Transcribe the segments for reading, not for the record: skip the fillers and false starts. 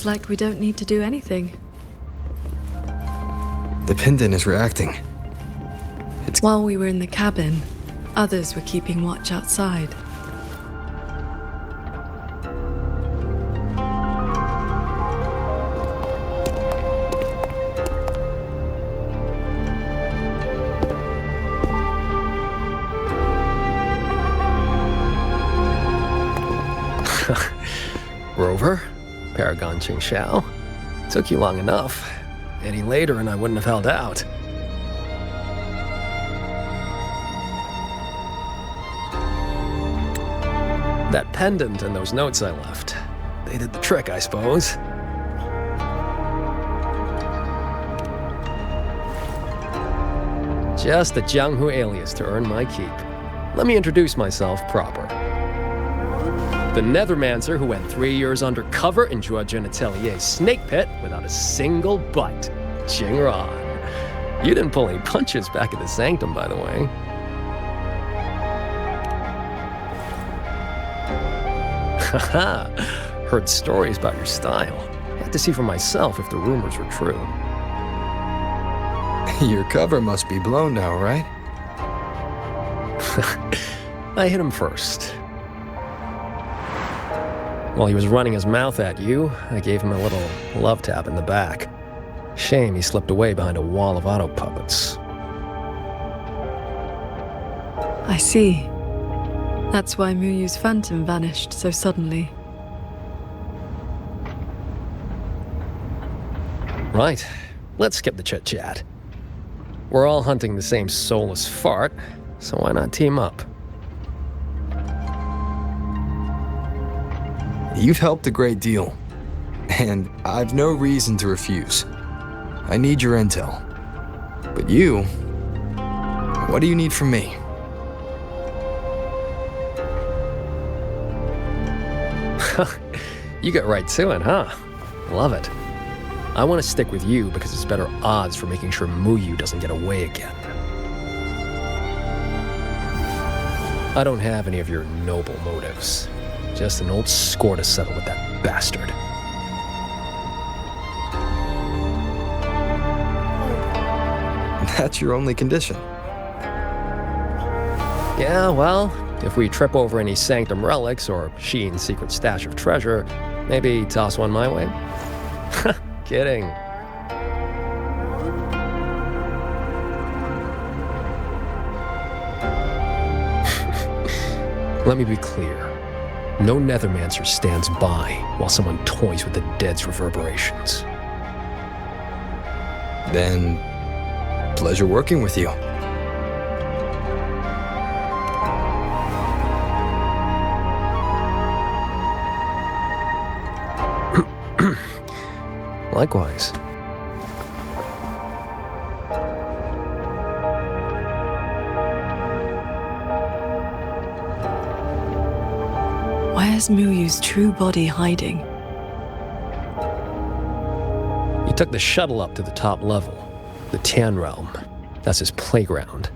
like we don't need to do anything. The pendant is reacting. While we were in the cabin, others were keeping watch outside. Rover, Paragon Qingxiao. Took you long enough. Any later and I wouldn't have held out. That pendant and those notes I left, they did the trick, I suppose. Just a Jianghu alias to earn my keep. Let me introduce myself proper. The Nethermancer who went 3 years undercover in Zhuojin Atelier's snake pit without a single bite. Jingran. You didn't pull any punches back at the Sanctum, by the way. Haha. Heard stories about your style. Had to see for myself if the rumors were true. Your cover must be blown now, right? I hit him first. While he was running his mouth at you, I gave him a little love tap in the back. Shame he slipped away behind a wall of auto puppets. I see. That's why Muyu's phantom vanished so suddenly. Right. Let's skip the chit-chat. We're all hunting the same soulless fart, so why not team up? You've helped a great deal, and I've no reason to refuse. I need your intel. But you, what do you need from me? You get right to it, huh? Love it. I want to stick with you because it's better odds for making sure Muyu doesn't get away again. I don't have any of your noble motives. Just an old score to settle with that bastard. That's your only condition. Yeah, well, if we trip over any Sanctum relics or Sheen's secret stash of treasure, maybe toss one my way? Kidding. Let me be clear. No Nethermancer stands by while someone toys with the dead's reverberations. Then, pleasure working with you. Likewise. Where's Muyu's true body hiding? He took the shuttle up to the top level, the Tian Realm. That's his playground.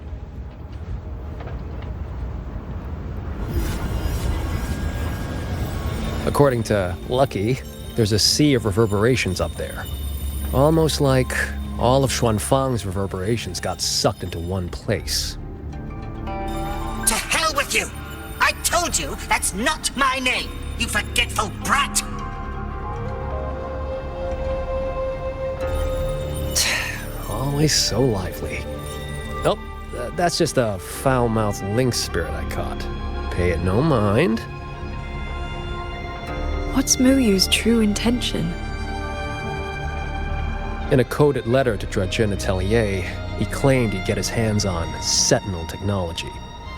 According to Lucky, there's a sea of reverberations up there. Almost like all of Xuanfang's reverberations got sucked into one place. To hell with you! I told you that's not my name, you forgetful brat! Always so lively. Oh, that's just a foul-mouthed lynx spirit I caught. Pay it no mind. What's Muyu's true intention? In a coded letter to Zhuojin Atelier, he claimed he'd get his hands on Sentinel technology,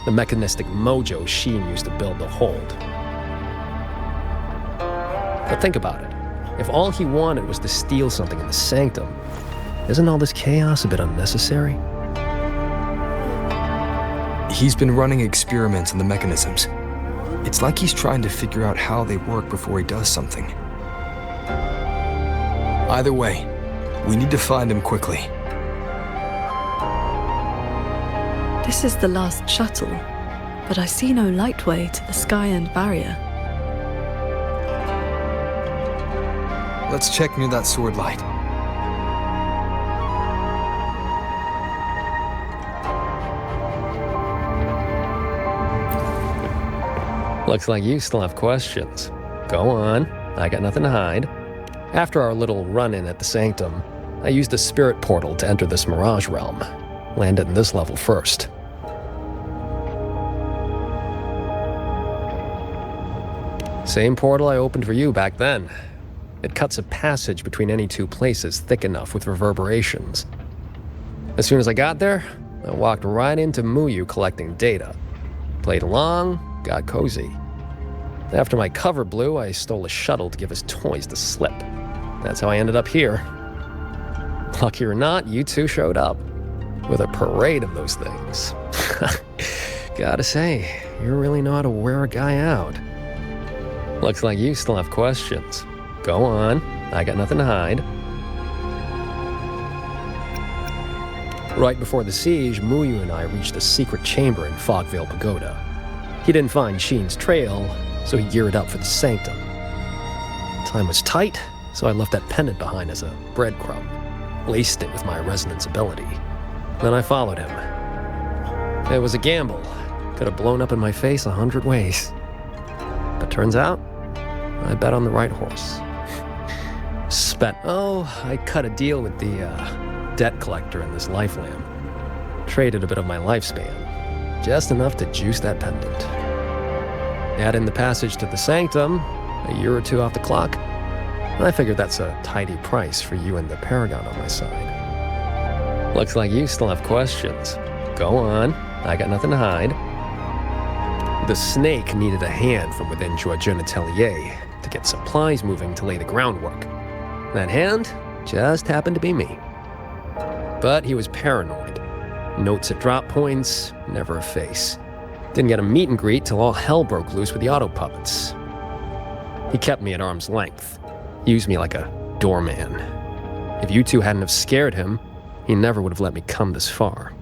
the mechanistic mojo Sheen used to build the hold. But think about it. If all he wanted was to steal something in the Sanctum, isn't all this chaos a bit unnecessary? He's been running experiments on the mechanisms. It's like he's trying to figure out how they work before he does something. Either way, we need to find him quickly. This is the last shuttle, but I see no lightway to the Sky End barrier. Let's check near that sword light. Looks like you still have questions. Go on, I got nothing to hide. After our little run-in at the Sanctum, I used a spirit portal to enter this Mirage realm. Landed in this level first. Same portal I opened for you back then. It cuts a passage between any two places thick enough with reverberations. As soon as I got there, I walked right into Muyu collecting data. Played along, got cozy. After my cover blew, I stole a shuttle to give his toys the slip. That's how I ended up here. Lucky or not, you two showed up. With a parade of those things. Gotta say, you really know how to wear a guy out. Looks like you still have questions. Go on, I got nothing to hide. Right before the siege, Muyu and I reached a secret chamber in Fogvale Pagoda. He didn't find Sheen's trail, so he geared up for the Sanctum. Time was tight, so I left that pendant behind as a breadcrumb. Laced it with my resonance ability. Then I followed him. It was a gamble. Could have blown up in my face 100 ways. But turns out, I bet on the right horse. I cut a deal with the debt collector in this life lamp. Traded a bit of my lifespan. Just enough to juice that pendant. Add in the passage to the Sanctum, a year or two off the clock. I figured that's a tidy price for you and the Paragon on my side. Looks like you still have questions. Go on, I got nothing to hide. The snake needed a hand from within Joajin Atelier to get supplies moving to lay the groundwork. That hand just happened to be me. But he was paranoid. Notes at drop points, never a face. Didn't get a meet and greet till all hell broke loose with the auto puppets. He kept me at arm's length. Used me like a doorman. If you two hadn't have scared him, he never would have let me come this far.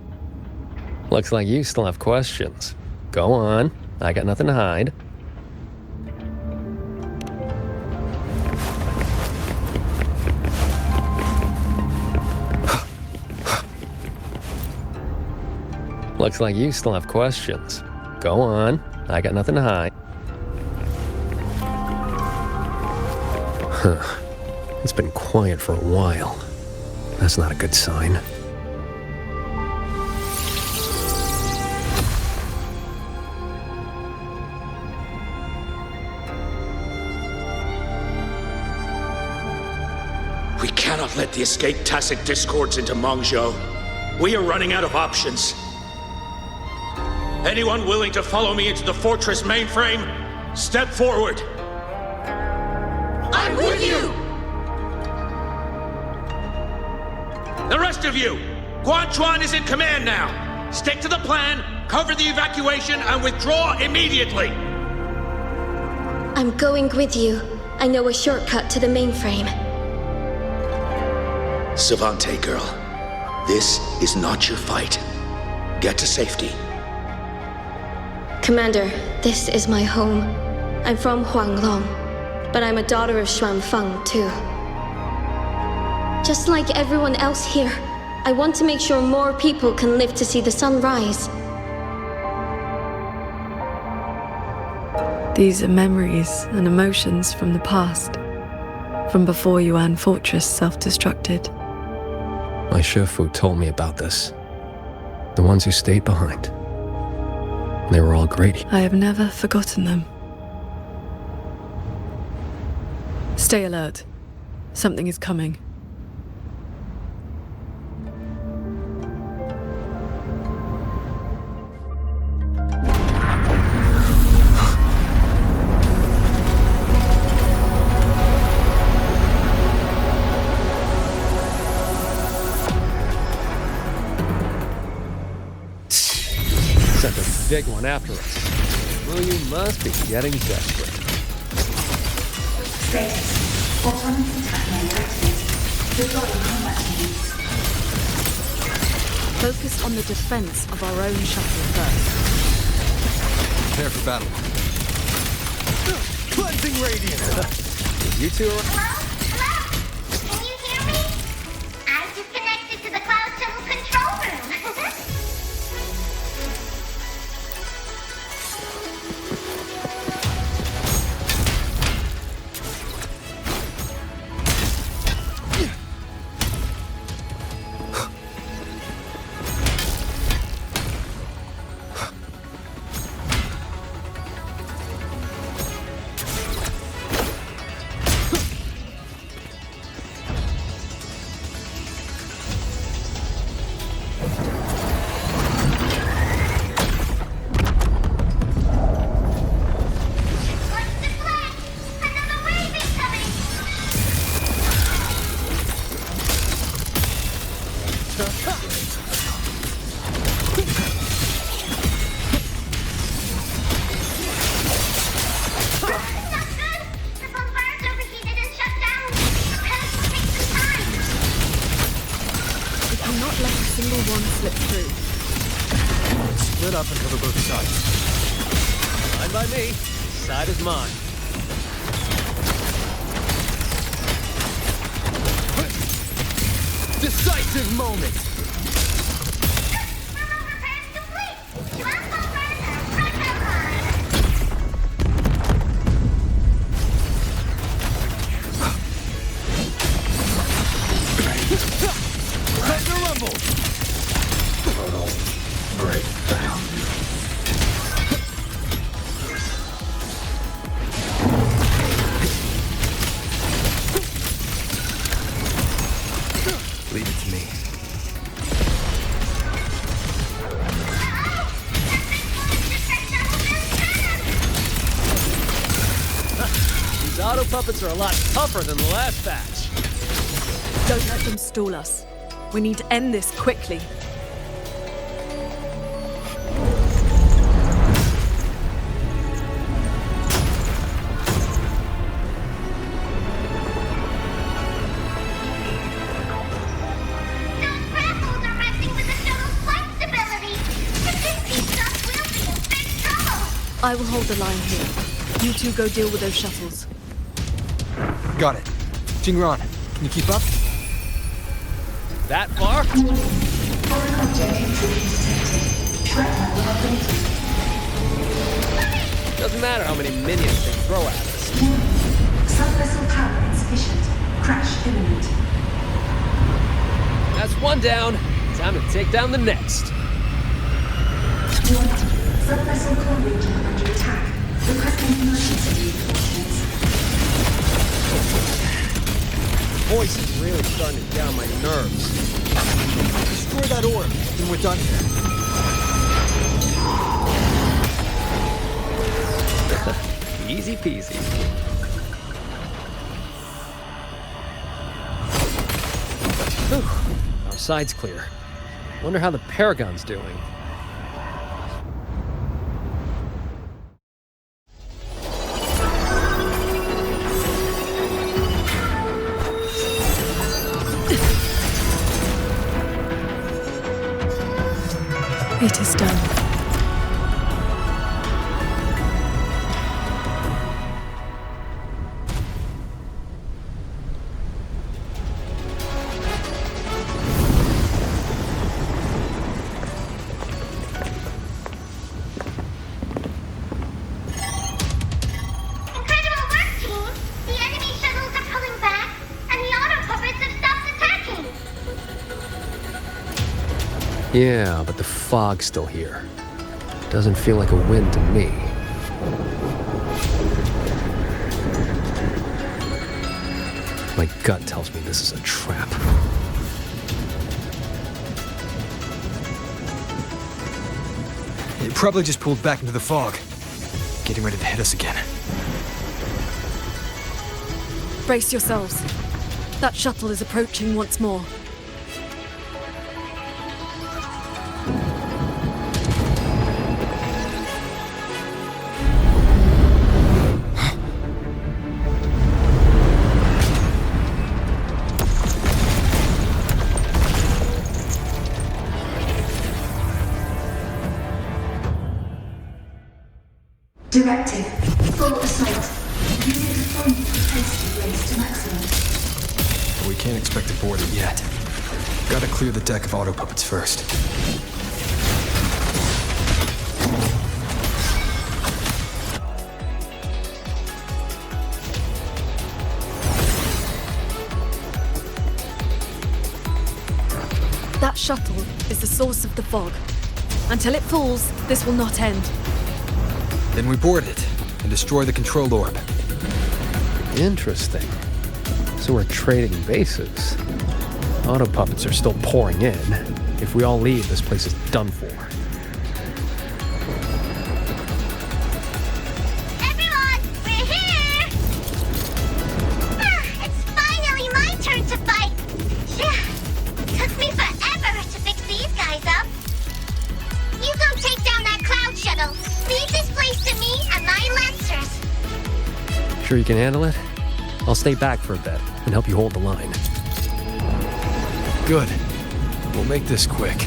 Looks like you still have questions. Go on, I got nothing to hide. Looks like you still have questions. Go on, I got nothing to hide. It's been quiet for a while. That's not a good sign. We cannot let the escape tacit discords into Mongzhou. We are running out of options. Anyone willing to follow me into the fortress mainframe, step forward. I'm with you! The rest of you, Guan Chuan is in command now. Stick to the plan, cover the evacuation, and withdraw immediately. I'm going with you. I know a shortcut to the mainframe. Savante girl, this is not your fight. Get to safety. Commander, this is my home. I'm from Huanglong, but I'm a daughter of Xuanfeng, too. Just like everyone else here, I want to make sure more people can live to see the sun rise. These are memories and emotions from the past, from before Yuan Fortress self-destructed. My Shifu told me about this. The ones who stayed behind. They were all great. I have never forgotten them. Stay alert. Something is coming. Sent a big one after us. Well, you must be getting desperate. Status. Autonomous attack mode activated. Deploying combat teams. Focus on the defense of our own shuttle first. Prepare for battle. Cleansing radiance! You two are... Hello? up and cover both sides. Fine by me. Side is mine. Decisive moment! Thunder rumble! Total breakdown. Leave it to me. These auto puppets are a lot tougher than the last batch. Don't let them stall us. We need to end this quickly. I will hold the line here. You two go deal with those shuttles. Got it. Jingran, can you keep up? That far? Foreign object introduced. Threat level updated. Doesn't matter how many minions they throw at us. Subvessel power insufficient. Crash imminent. That's one down. Time to take down the next. Warning. Subvessel core region under attack. Requesting emergency reinforcements. Voice is really starting to down my nerves. Destroy that orb, and we're done here. Easy peasy. Whew. Our side's clear. Wonder how the Paragon's doing. It is done. Incredible work, team! The enemy shuttles are pulling back, and the auto puppets have stopped attacking! Yeah, but the fog's still here. Doesn't feel like a win to me. My gut tells me this is a trap. It probably just pulled back into the fog. Getting ready to hit us again. Brace yourselves. That shuttle is approaching once more. Directive. Full assault. Using deployment propensity raised to maximum. But we can't expect to board it yet. Gotta clear the deck of auto puppets first. That shuttle is the source of the fog. Until it falls, this will not end. Then we board it and destroy the control orb. Interesting. So we're trading bases. Auto puppets are still pouring in. If we all leave, this place is done for. Everyone, we're here! It's finally my turn to fight! Took me forever to fix these guys up. You go take down that cloud shuttle. Leave this place to me and my lancers. Sure you can handle it? I'll stay back for a bit and help you hold the line. Good. We'll make this quick.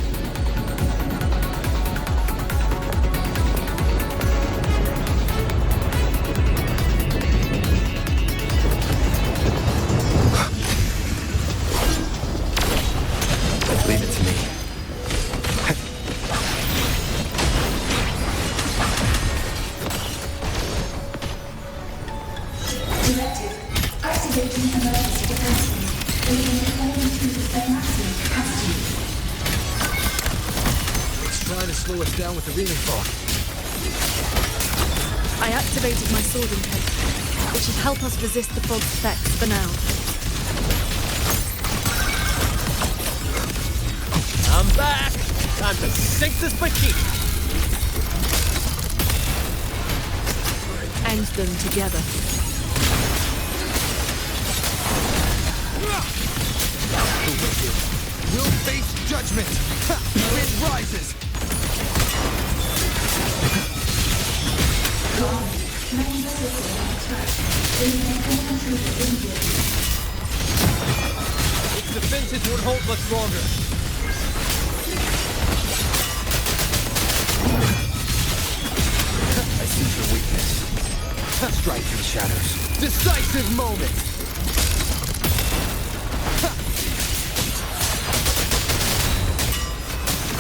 Activating emergency defenses. Bringing all intruders their maximum capacity. It's trying to slow us down with the reading fog. I activated my sword intake. It should help us resist the fog's effects for now. I'm back! Time to sink this bikini! End them together. The wicked will face judgment. Ha! Wind rises. Its defenses would hold much longer. I sense your weakness. Strike through the shadows. Decisive moment. Ha!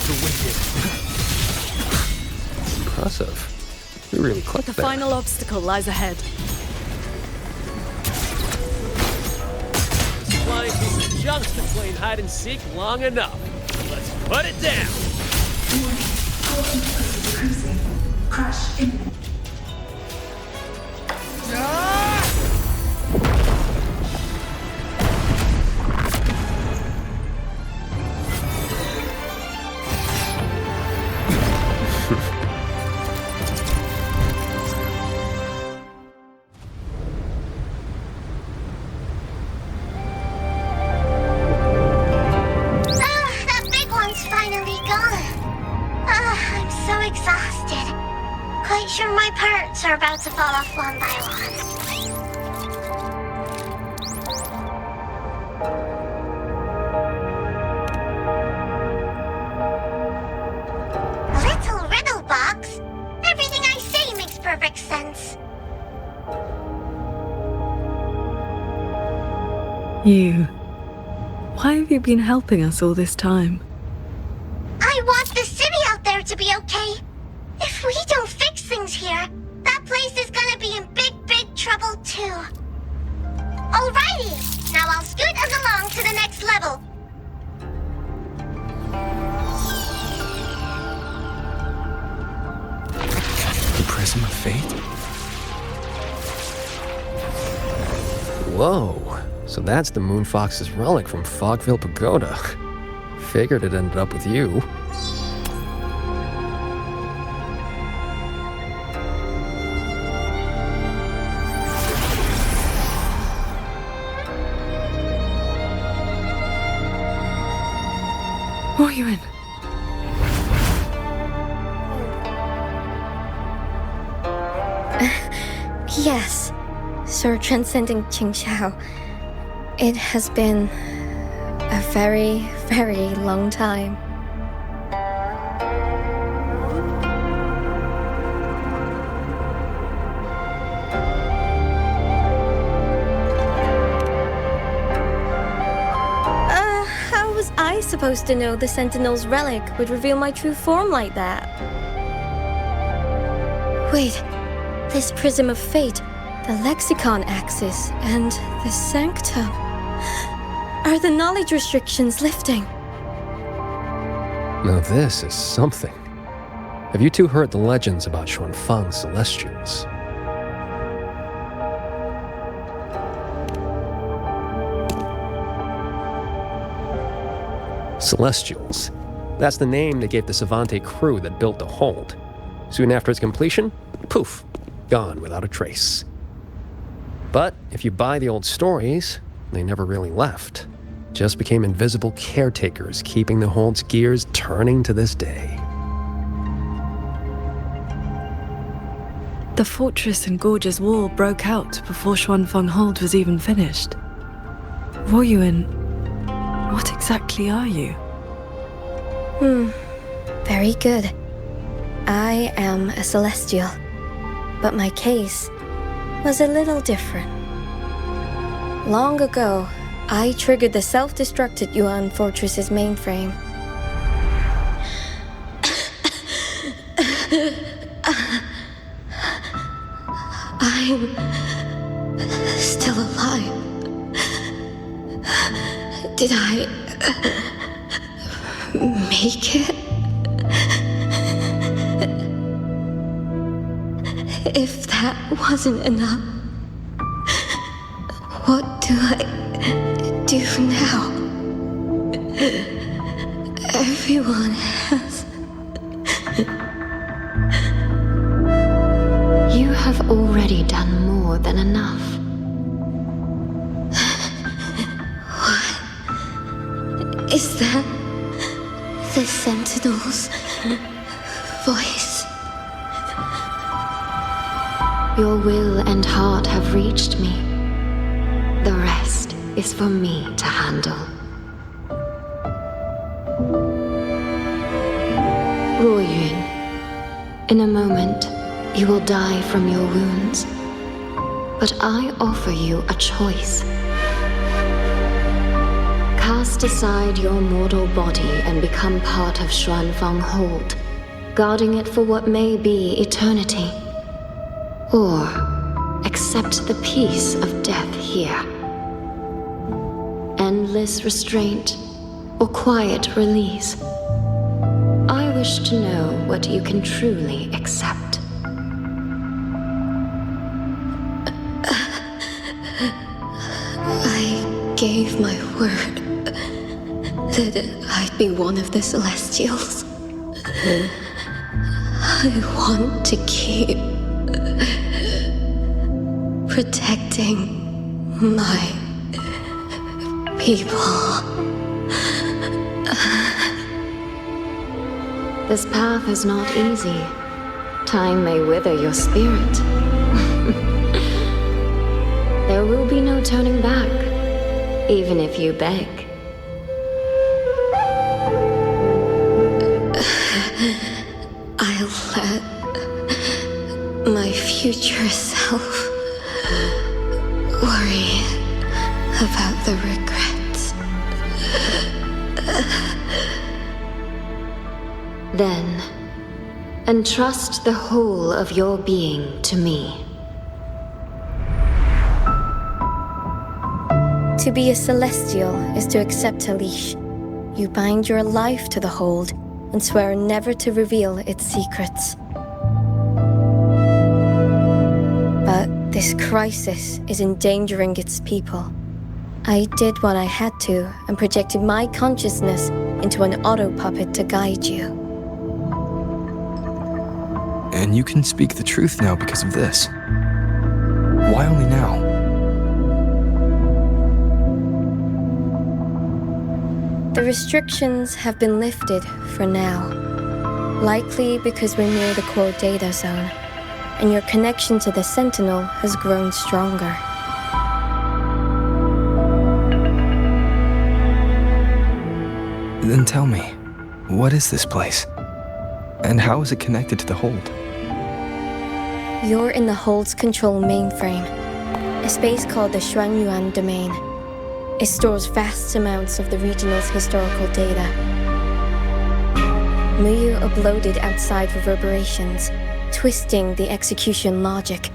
The wicked. Impressive. You really clicked The there. final obstacle lies ahead. Flying piece of junk's been playing hide and seek long enough. Let's put it down! Warning. Core intimacy decreasing. Crash imminent. That big one's finally gone. I'm so exhausted. Quite sure my parts are about to fall off one by one. Little riddle box. Everything I say makes perfect sense. You. Why have you been helping us all this time? I want the city out there to be okay. If we don't fix things here, that place is gonna be in big, big trouble too. Alrighty, now I'll scoot us along to the next level. The prism of fate? Whoa. So that's the Moonfox's relic from Fogville Pagoda. Figured it ended up with you. Wuthering. Yes, Sir Transcending Qingxiao. It has been a very, very long time. How was I supposed to know the Sentinel's relic would reveal my true form like that? Wait, this Prism of Fate, the Lexicon Axis, and the Sanctum. Are the knowledge restrictions lifting? Now this is something. Have you two heard the legends about Xuanfang's Celestials? Celestials. That's the name they gave the Savante crew that built the hold. Soon after its completion, poof, gone without a trace. But if you buy the old stories, they never really left. Just became invisible caretakers, keeping the hold's gears turning to this day. The fortress and gorgeous wall broke out before Xuanfang Hold was even finished. Wuthering, what exactly are you? Very good. I am a Celestial, but my case was a little different. Long ago, I triggered the self-destructed Yuan Fortress's mainframe. I'm still alive. Did I make it? If that wasn't enough, what do I do now? Everyone has. You have already done more than enough. What is that? The Sentinel's voice? Your will and heart have reached me. The rest is for me to handle. Ruoyun, in a moment, you will die from your wounds. But I offer you a choice. Cast aside your mortal body and become part of Xuanfang Hold, guarding it for what may be eternity. Or accept the peace of death here. Endless restraint or quiet release. I wish to know what you can truly accept. I gave my word that I'd be one of the Celestials. I want to keep protecting my people. This path is not easy. Time may wither your spirit. There will be no turning back, even if you beg. I'll let my future self worry about the regrets. Then, entrust the whole of your being to me. To be a Celestial is to accept a leash. You bind your life to the hold and swear never to reveal its secrets. But this crisis is endangering its people. I did what I had to and projected my consciousness into an auto-puppet to guide you. And you can speak the truth now because of this. Why only now? The restrictions have been lifted for now. Likely because we're near the core data zone, and your connection to the Sentinel has grown stronger. Then tell me, what is this place? And how is it connected to the Hold? You're in the Hold's control mainframe, a space called the Xuanyuan Domain. It stores vast amounts of the regional's historical data. Muyu uploaded outside reverberations, twisting the execution logic.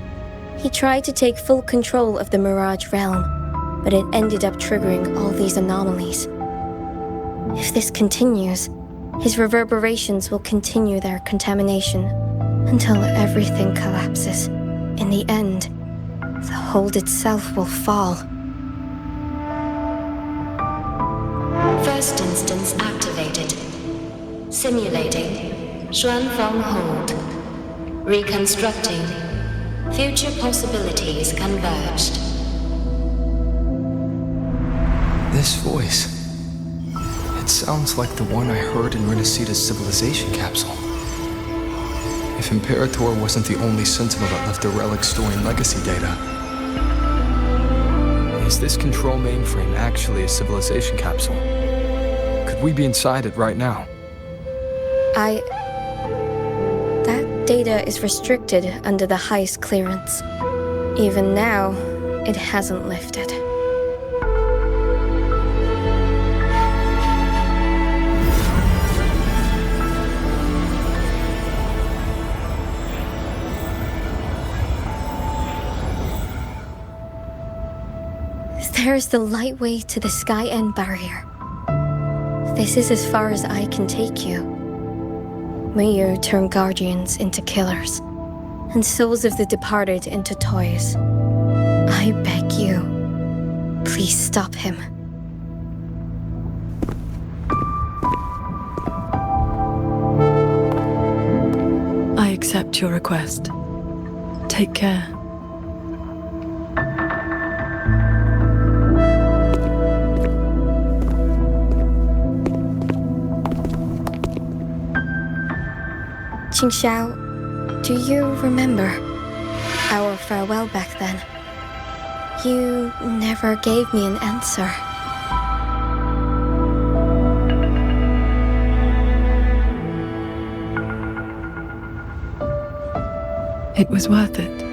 He tried to take full control of the Mirage realm, but it ended up triggering all these anomalies. If this continues, his reverberations will continue their contamination until everything collapses. In the end, the Hold itself will fall. First instance activated. Simulating. Xuanfang Hold. Reconstructing. Future possibilities converged. This voice. It sounds like the one I heard in Renacita's civilization capsule. If Imperator wasn't the only Sentinel that left a relic storing legacy data, is this control mainframe actually a civilization capsule? Could we be inside it right now? That data is restricted under the highest clearance. Even now, it hasn't lifted. There's the light way to the Sky End barrier. This is as far as I can take you. May you turn guardians into killers, and souls of the departed into toys. I beg you, please stop him. I accept your request. Take care. Qingxiao, do you remember our farewell back then? You never gave me an answer. It was worth it.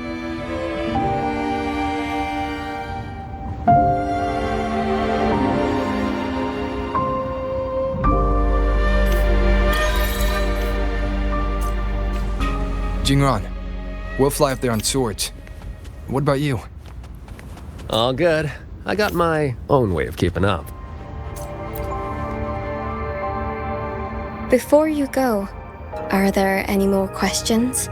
Jingran, we'll fly up there on swords. What about you? All good. I got my own way of keeping up. Before you go, are there any more questions?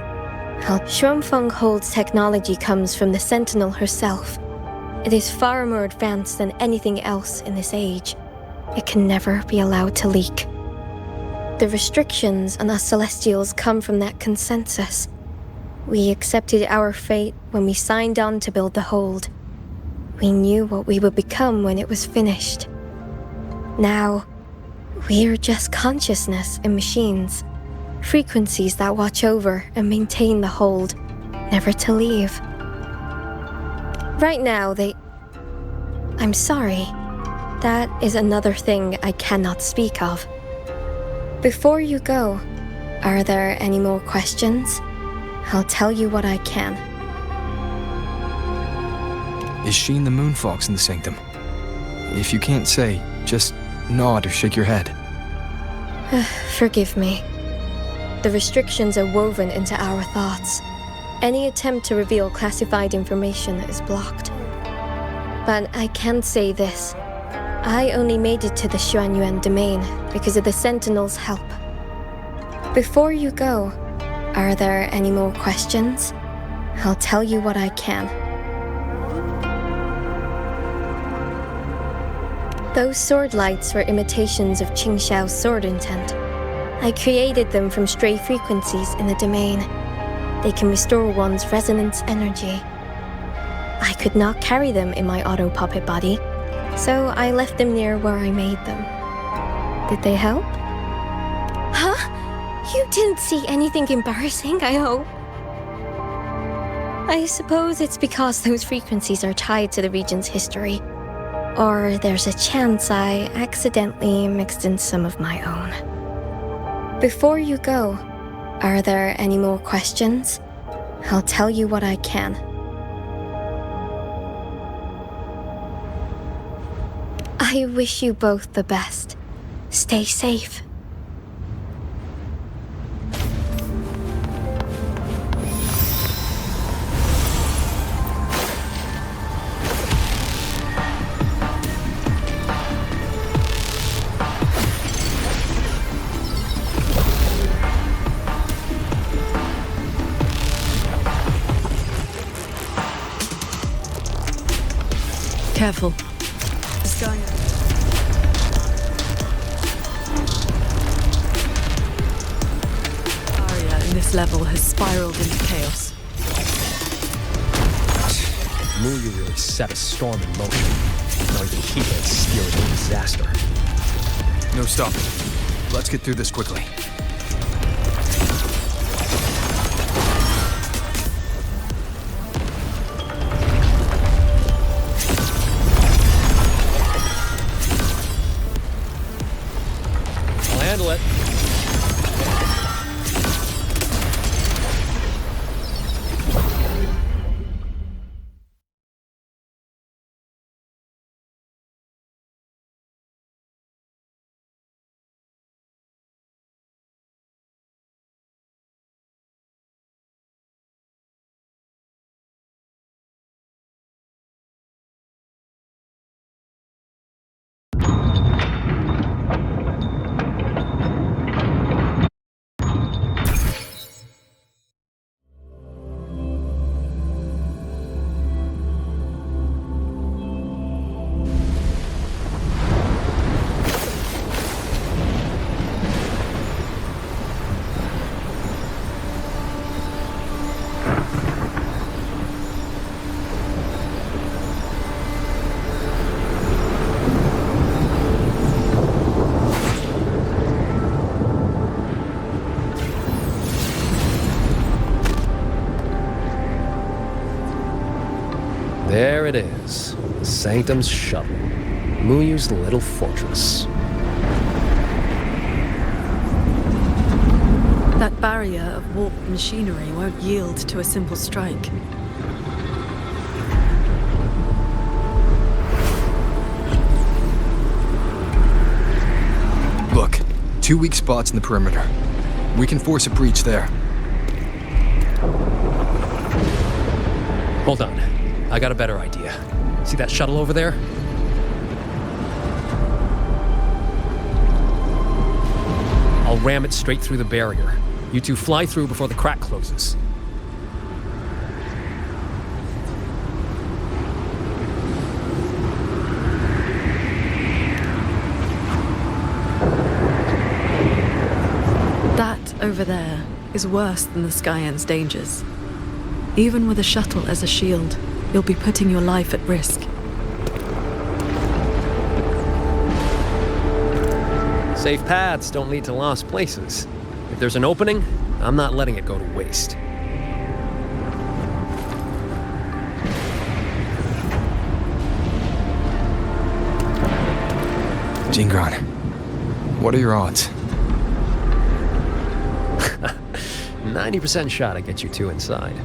How Xuanfeng Hold's technology comes from the Sentinel herself. It is far more advanced than anything else in this age. It can never be allowed to leak. The restrictions on us Celestials come from that consensus. We accepted our fate when we signed on to build the Hold. We knew what we would become when it was finished. Now, we're just consciousness and machines. Frequencies that watch over and maintain the Hold, never to leave. Right now, I'm sorry. That is another thing I cannot speak of. Before you go, are there any more questions? I'll tell you what I can. Is Sheen the Moonfox in the Sanctum? If you can't say, just nod or shake your head. Forgive me. The restrictions are woven into our thoughts. Any attempt to reveal classified information is blocked. But I can say this. I only made it to the Xuanyuan domain because of the Sentinel's help. Before you go, are there any more questions? I'll tell you what I can. Those sword lights were imitations of Qingxiao's sword intent. I created them from stray frequencies in the domain. They can restore one's resonance energy. I could not carry them in my auto-puppet body, so I left them near where I made them. Did they help? Huh? You didn't see anything embarrassing, I hope? I suppose it's because those frequencies are tied to the region's history. Or there's a chance I accidentally mixed in some of my own. Before you go, are there any more questions? I'll tell you what I can. I wish you both the best. Stay safe. Careful. Barrier in this level has spiraled into chaos. Mu, you really set a storm in motion. Now even keep it spewing disaster. No stopping. Let's get through this quickly. I'll handle it. There it is. The Sanctum's shuttle. Muyu's little fortress. That barrier of warped machinery won't yield to a simple strike. Look, 2 weak spots in the perimeter. We can force a breach there. Hold on. I got a better idea. See that shuttle over there? I'll ram it straight through the barrier. You two fly through before the crack closes. That over there is worse than the Skyend's dangers. Even with a shuttle as a shield, you'll be putting your life at risk. Safe paths don't lead to lost places. If there's an opening, I'm not letting it go to waste. Jingron, what are your odds? 90% shot I get you two inside.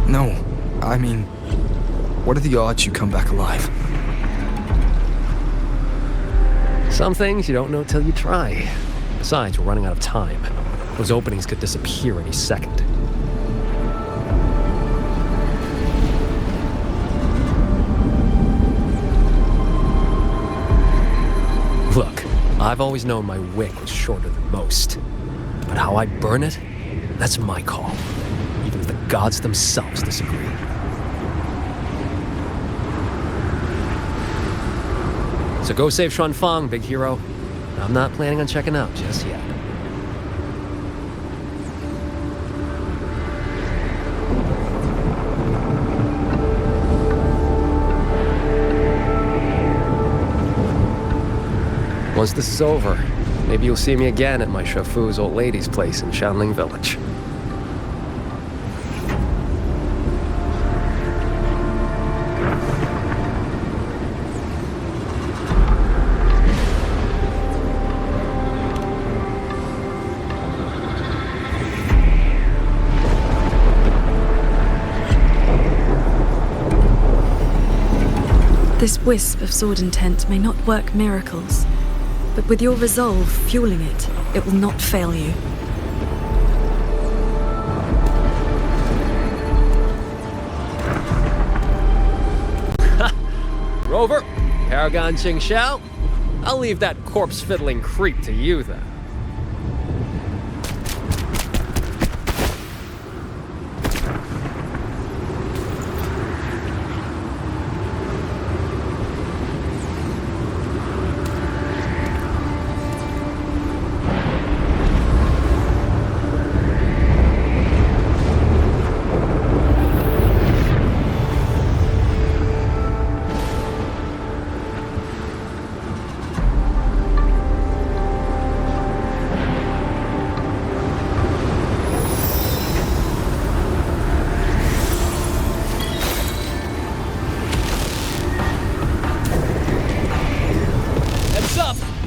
No, I mean, what are the odds you come back alive? Some things you don't know till you try. Besides, we're running out of time. Those openings could disappear any second. Look, I've always known my wick was shorter than most. But how I burn it, that's my call. Even if the gods themselves disagree. So go save Xuanfang, big hero. I'm not planning on checking out just yet. Once this is over, maybe you'll see me again at my Shafu's old lady's place in Shanling Village. This wisp of sword intent may not work miracles, but with your resolve fueling it, it will not fail you. Rover, Paragon Ching Xiao, I'll leave that corpse-fiddling creep to you then.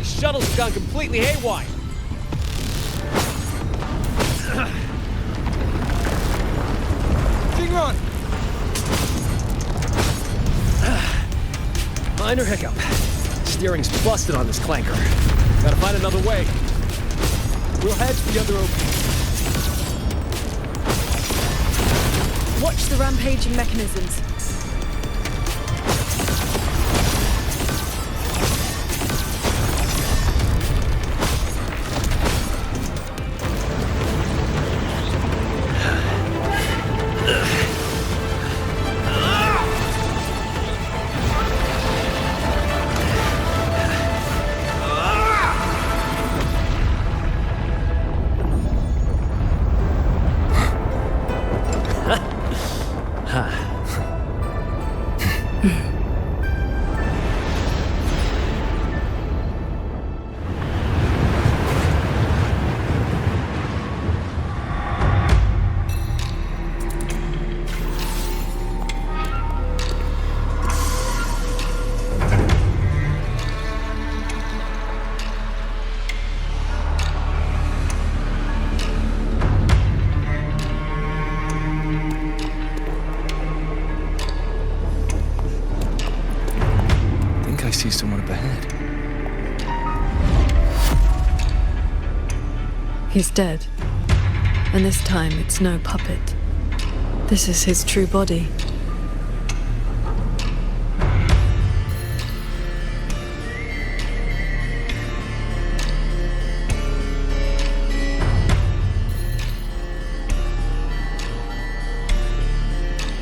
Shuttle's gone completely haywire. Jingron! Minor hiccup. Steering's busted on this clanker. Gotta find another way. We'll head to the other opening. Watch the rampaging mechanisms. someone up ahead. He's dead. And this time it's no puppet. This is his true body.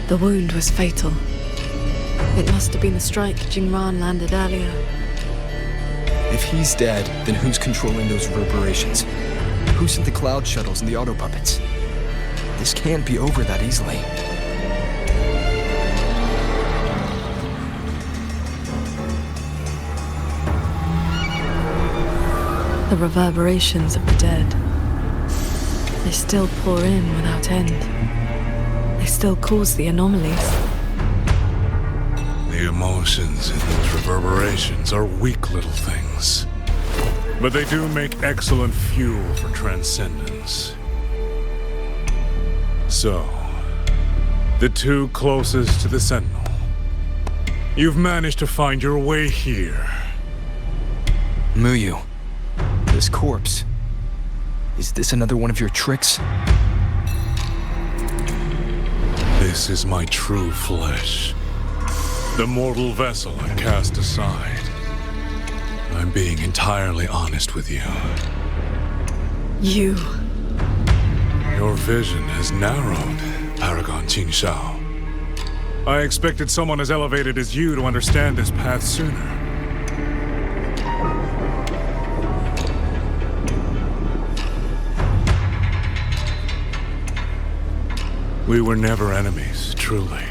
The wound was fatal. It must have been the strike Jingran landed earlier. If he's dead, then who's controlling those reverberations? Who sent the cloud shuttles and the auto puppets? This can't be over that easily. The reverberations of the dead. They still pour in without end. They still cause the anomalies. The emotions in those reverberations are weak little things. But they do make excellent fuel for transcendence. So, the two closest to the Sentinel. You've managed to find your way here. Muyu, this corpse. Is this another one of your tricks? This is my true flesh. The mortal vessel I cast aside. I'm being entirely honest with you. You. Your vision has narrowed, Paragon Qingshao. I expected someone as elevated as you to understand this path sooner. We were never enemies, truly.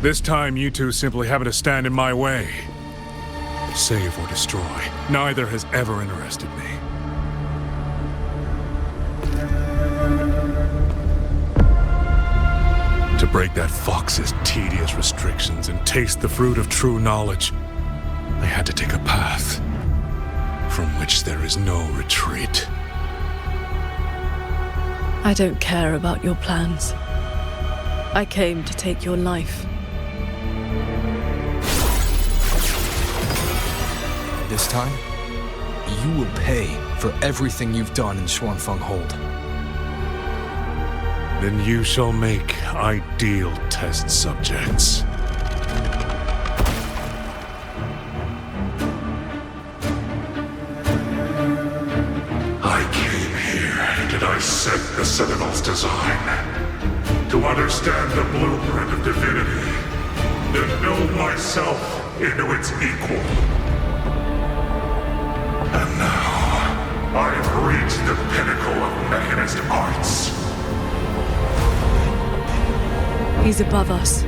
This time, you two simply happen to stand in my way. Save or destroy, neither has ever interested me. To break that fox's tedious restrictions and taste the fruit of true knowledge, I had to take a path from which there is no retreat. I don't care about your plans. I came to take your life. This time, you will pay for everything you've done in Xuanfeng Hold. Then you shall make ideal test subjects. I came here to dissect the Sentinel's design, to understand the blueprint of divinity, to know myself into its equal. And now, I have reached the pinnacle of mechanist arts. He's above us.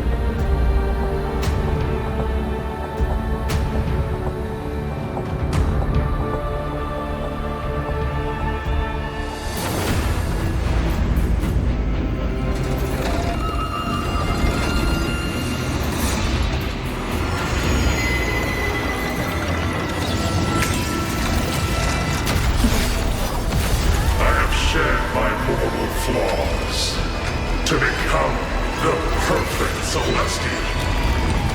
Flaws to become the perfect Celestial.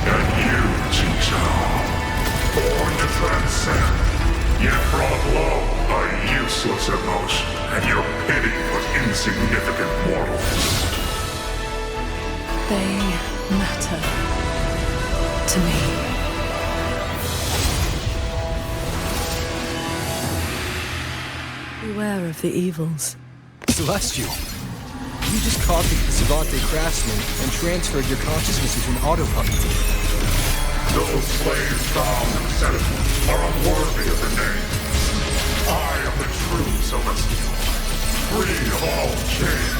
And you, Qingshao, born to transcend, yet brought low by useless emotion and your pity for insignificant mortals. They matter to me. Beware of the evils. Celestial, you just copied the Savante craftsman and transferred your consciousness into an auto puppet. Those slaves found in the Sentinel are unworthy of the name. I am the true Celestial, free of all chains.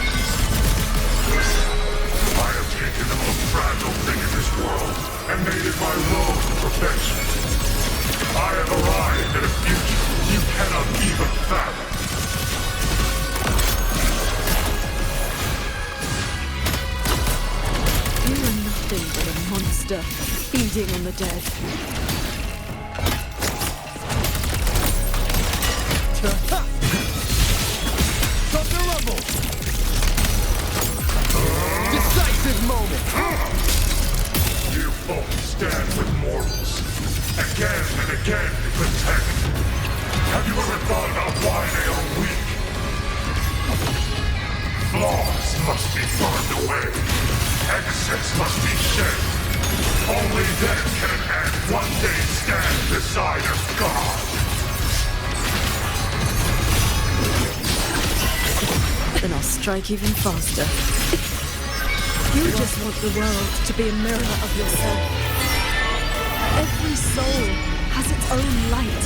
I have taken the most fragile thing in this world and made it my road to perfection. I have arrived at a future you cannot even fathom. You are nothing but a monster, feeding on the dead. Stop the rumble! Decisive moment! You only stand with mortals. Again and again you protect. Have you ever thought about why they are weak? Flaws must be burned away. Excess must be shed. Only then can an ant one day stand beside a god. Then I'll strike even faster. You just want the world to be a mirror of yourself. Every soul has its own light.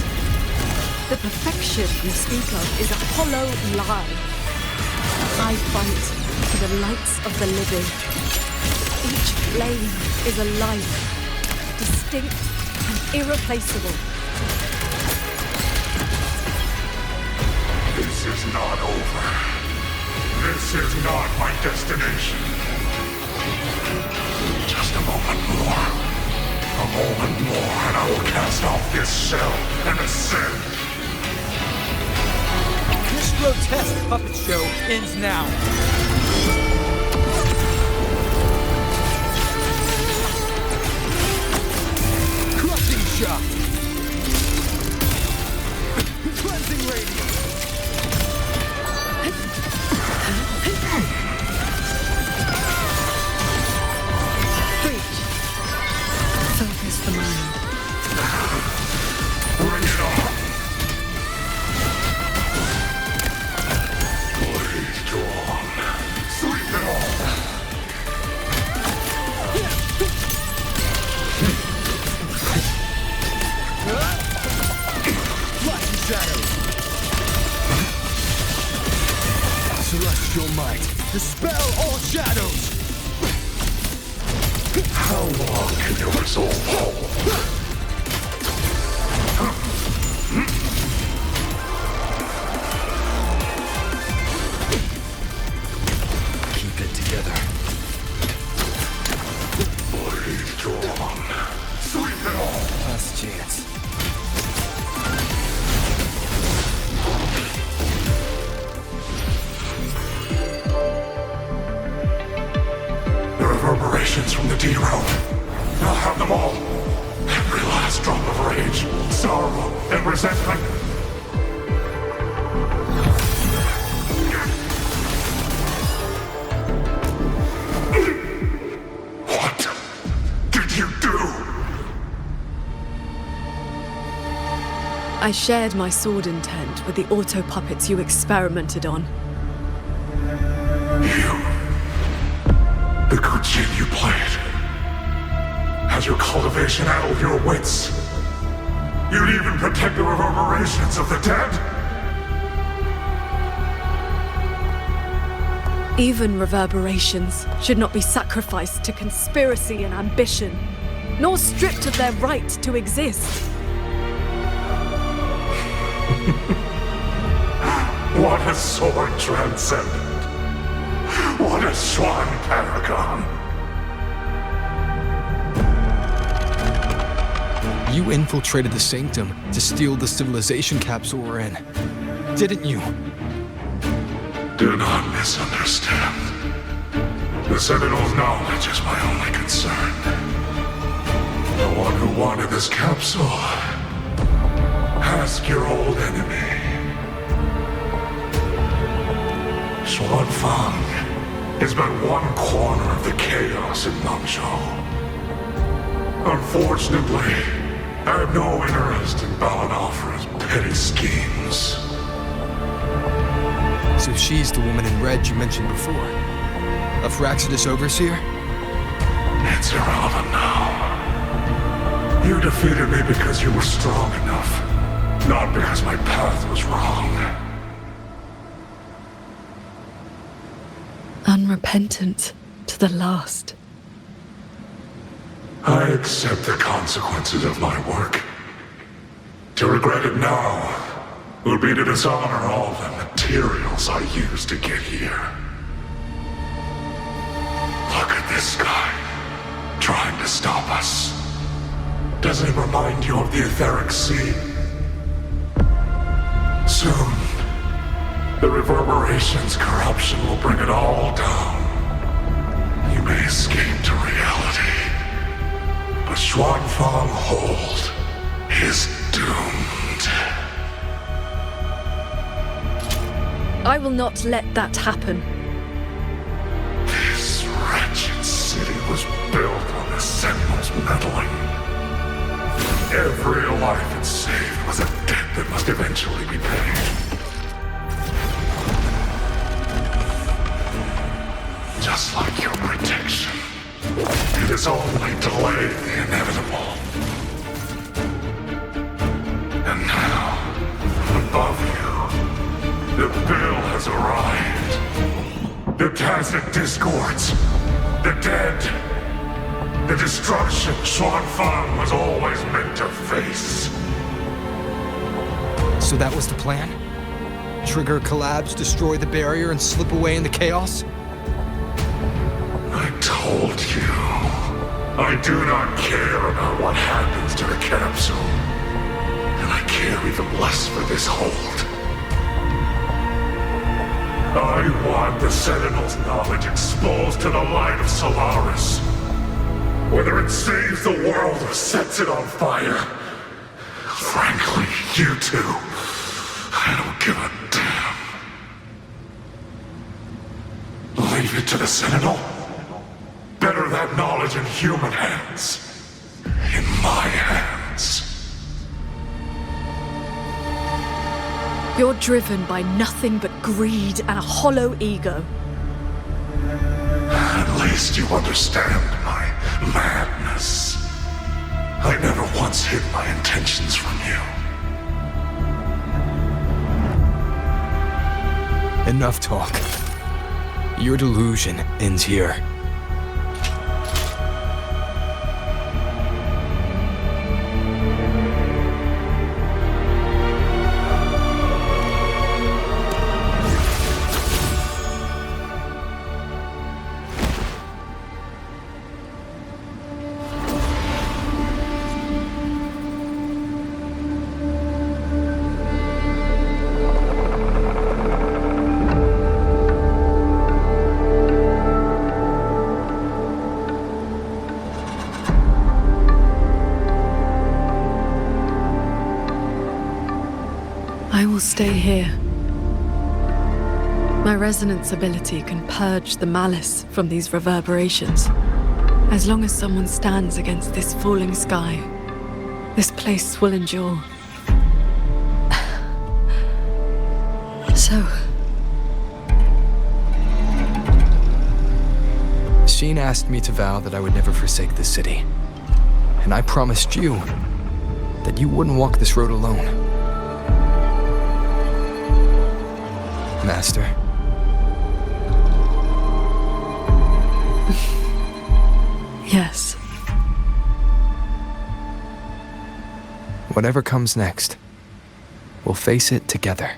The perfection you speak of is a hollow lie. I fight for the lights of the living. Each flame is a life, distinct and irreplaceable. This is not over. This is not my destination. Just a moment more. A moment more and I will cast off this shell and ascend. This grotesque puppet show ends now. Crushing shot. Cleansing radiance. Focus the mind. Bring it on. Blade drawn. Sweep it all. Flashing shadows. Celestial might. Dispel all shadows. How long can your resolve hold? Keep it together. Blade drawn. Sweep it all. Last chance. The reverberations from the D-Realm. I'll have them all. Every last drop of rage, sorrow, and resentment. What did you do? I shared my sword intent with the auto-puppets you experimented on. The good game you played. Has your cultivation addled your wits? You'd even protect the reverberations of the dead? Even reverberations should not be sacrificed to conspiracy and ambition, nor stripped of their right to exist. What a sword transcendent. What a swan paragon. You infiltrated the Sanctum to steal the civilization capsule we're in, didn't you? Do not misunderstand. The Sentinel's knowledge is my only concern. The one who wanted this capsule. Ask your old enemy. Xuan Fang is but one corner of the chaos in Nangzhou. Unfortunately, I have no interest in Balanofra's petty schemes. So she's the woman in red you mentioned before. A Fraxidus overseer? It's irrelevant now. You defeated me because you were strong enough, not because my path was wrong. Unrepentant to the last. I accept the consequences of my work. To regret it now would be to dishonor all the materials I used to get here. Look at this guy, trying to stop us. Doesn't it remind you of the etheric sea? Soon, the reverberation's corruption will bring it all down. You may escape to reality, but Xuanfang Hold is doomed. I will not let that happen. This wretched city was built on the Sentinels' meddling. Every life it saved was a debt that must eventually be paid. Just like your protection, it has only delayed the inevitable. And now, above you, the bill has arrived. The Tacit discords, the dead, the destruction Xuanfang was always meant to face. So that was the plan? Trigger collabs, destroy the barrier, and slip away in the chaos? I told you. I do not care about what happens to the capsule. And I care even less for this hold. I want the Sentinel's knowledge exposed to the light of Solaris. Whether it saves the world or sets it on fire. Frankly, you two, I don't give a damn. Leave it to the Sentinel? Better that knowledge in human hands. In my hands. You're driven by nothing but greed and a hollow ego. At least you understand my madness. I never once hid my intentions from you. Enough talk. Your delusion ends here. I will stay here. My resonance ability can purge the malice from these reverberations. As long as someone stands against this falling sky, this place will endure. So... Sheen asked me to vow that I would never forsake this city. And I promised you that you wouldn't walk this road alone. Master. Yes. Whatever comes next, we'll face it together.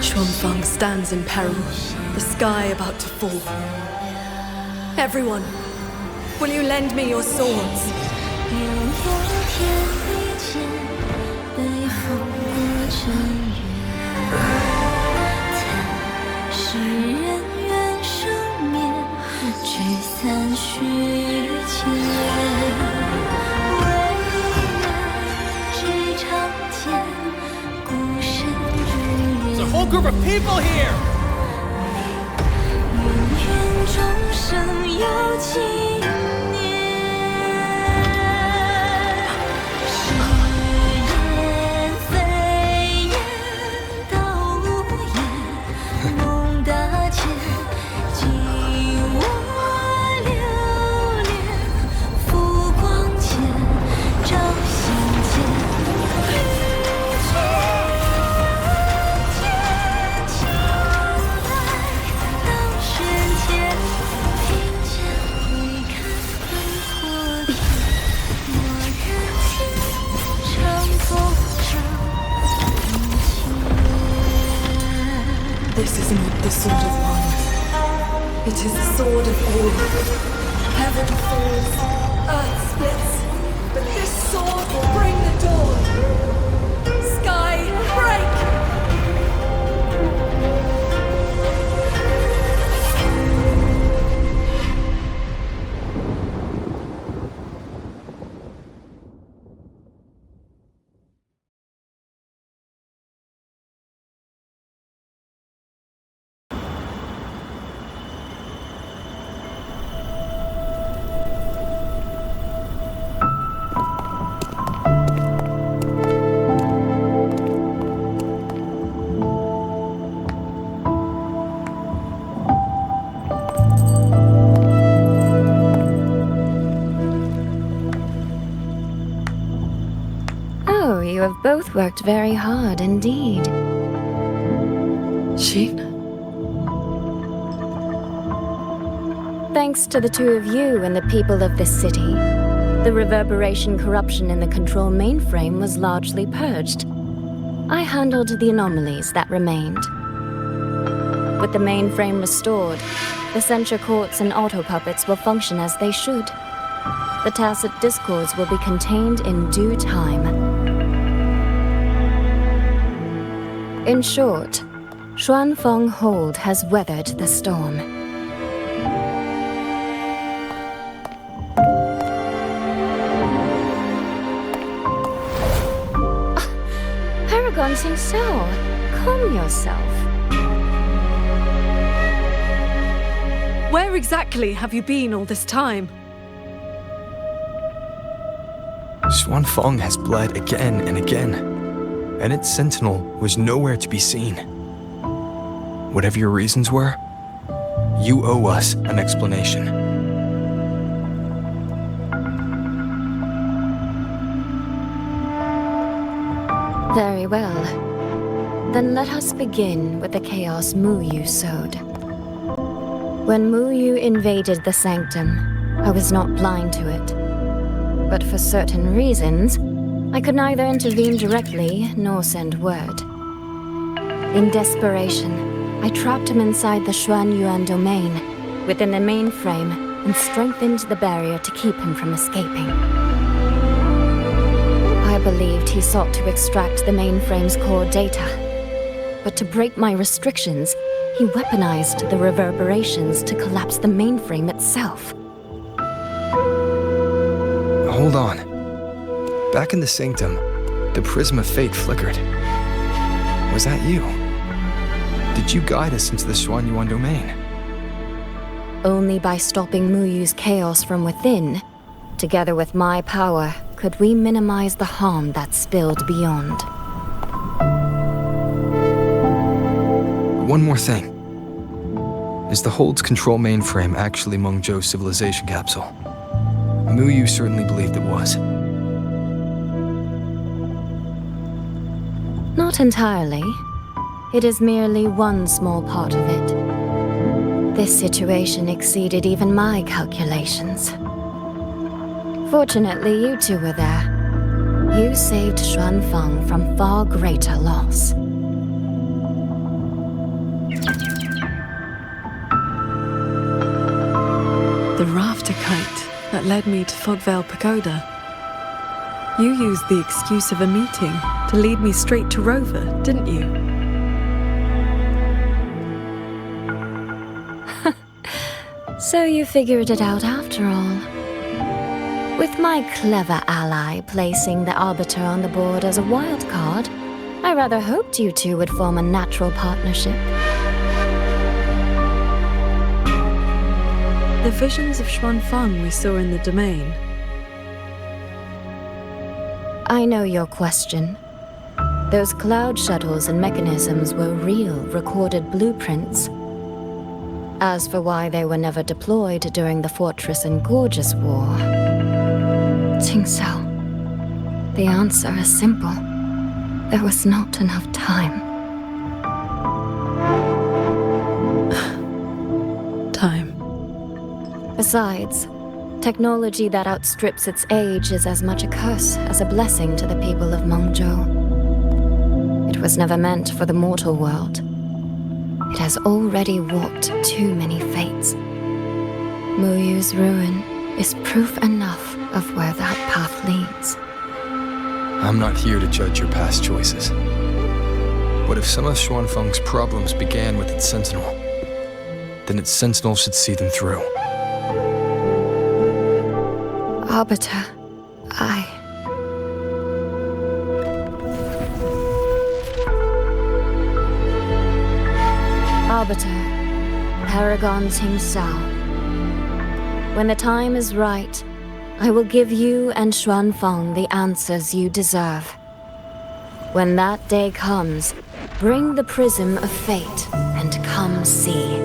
Xuanfang stands in peril, the sky about to fall. Everyone, will you lend me your swords? There's a whole group of people here! This is not the sword of one. It is the sword of all. Heaven falls, earth splits, but this sword will bring the dawn. Sky, break! You have both worked very hard indeed. Sheen? Thanks to the two of you and the people of this city, the reverberation corruption in the control mainframe was largely purged. I handled the anomalies that remained. With the mainframe restored, the censure courts and auto-puppets will function as they should. The tacit discords will be contained in due time. In short, Xuanfeng Hold has weathered the storm. Paragon Xingsao, calm yourself. Where exactly have you been all this time? Xuanfeng has bled again and again, and its sentinel was nowhere to be seen. Whatever your reasons were, you owe us an explanation. Very well. Then let us begin with the chaos Muyu sowed. When Muyu invaded the sanctum, I was not blind to it. But for certain reasons, I could neither intervene directly nor send word. In desperation, I trapped him inside the Xuanyuan domain, within the mainframe, and strengthened the barrier to keep him from escaping. I believed he sought to extract the mainframe's core data. But to break my restrictions, he weaponized the reverberations to collapse the mainframe itself. Hold on. Back in the sanctum, the prism of fate flickered. Was that you? Did you guide us into the Xuanyuan domain? Only by stopping Muyu's chaos from within, together with my power, could we minimize the harm that spilled beyond. One more thing. Is the Hold's control mainframe actually Mengzhou's civilization capsule? Muyu certainly believed it was. Not entirely. It is merely one small part of it. This situation exceeded even my calculations. Fortunately, you two were there. You saved Xuanfeng from far greater loss. The rafter kite that led me to Fogvale Pagoda. You used the excuse of a meeting to lead me straight to Rover, didn't you? So you figured it out after all. With my clever ally placing the Arbiter on the board as a wild card, I rather hoped you two would form a natural partnership. The visions of Xuanfeng we saw in the domain. I know your question. Those cloud shuttles and mechanisms were real, recorded blueprints. As for why they were never deployed during the Fortress and Gorgeous War... Tingxiao, the answer is simple. There was not enough time. Time. Besides, technology that outstrips its age is as much a curse as a blessing to the people of Mengzhou. It was never meant for the mortal world. it has already walked too many fates. Muyu's ruin is proof enough of where that path leads. I'm not here to judge your past choices. But if some of Xuanfeng's problems began with its sentinel, then its sentinel should see them through. Arbiter, Arbiter, Paragon Ting Sao. When the time is right, I will give you and Xuanfeng the answers you deserve. When that day comes, bring the prism of fate and come see.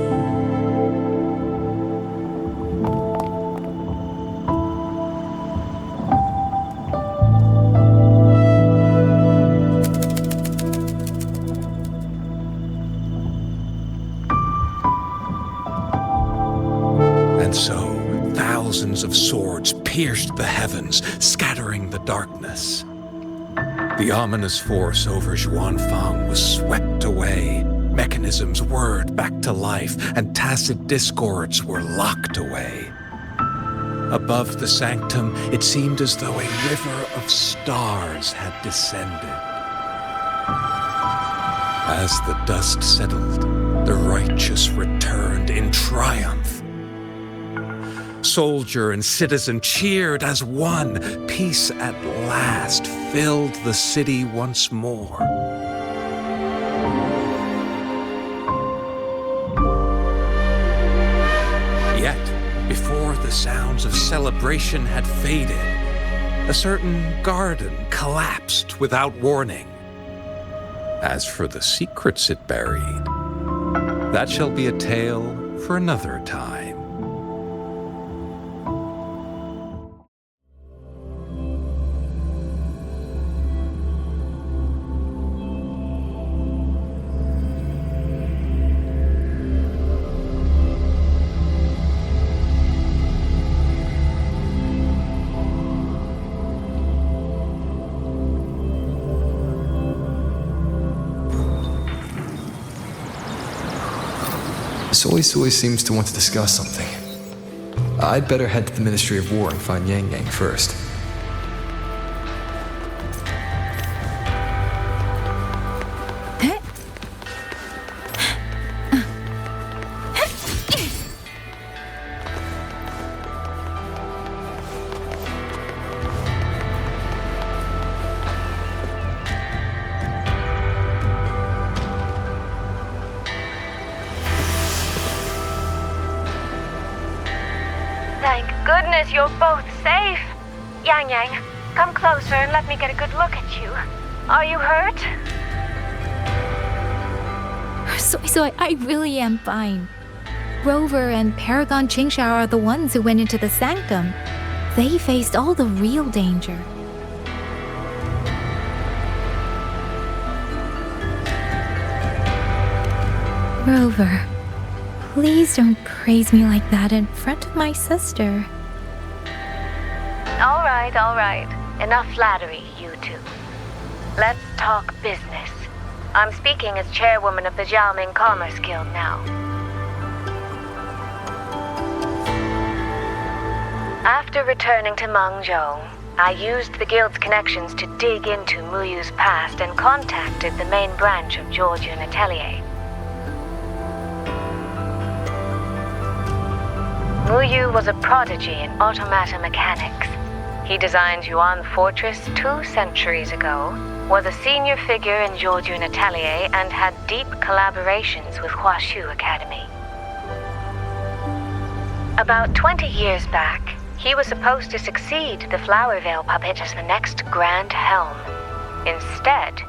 And so, thousands of swords pierced the heavens, scattering the darkness. The ominous force over Xuanfeng was swept away. Mechanisms whirred back to life, and tacit discords were locked away. Above the sanctum, it seemed as though a river of stars had descended. As the dust settled, the righteous returned in triumph. Soldier and citizen cheered as one. Peace at last filled the city once more. Yet, before the sounds of celebration had faded, a certain garden collapsed without warning. As for the secrets it buried, that shall be a tale for another time. Soy seems to want to discuss something. I'd better head to the Ministry of War and find Yang Yang first. Thank goodness you're both safe. Yang Yang, come closer and let me get a good look at you. Are you hurt? Soy, I really am fine. Rover and Paragon Qingshao are the ones who went into the sanctum. They faced all the real danger. Rover, please don't praise me like that in front of my sister. All right. Enough flattery, you two. Let's talk business. I'm speaking as chairwoman of the Jiaoming Commerce Guild now. After returning to Mengzhou, I used the guild's connections to dig into Muyu's past and contacted the main branch of Georgian Atelier. Muyu was a prodigy in automata mechanics. He designed Yuan Fortress 2 centuries ago, was a senior figure in Georgian Atelier, and had deep collaborations with Huashu Academy. About 20 years back, he was supposed to succeed the Flower Veil puppet as the next Grand Helm. Instead,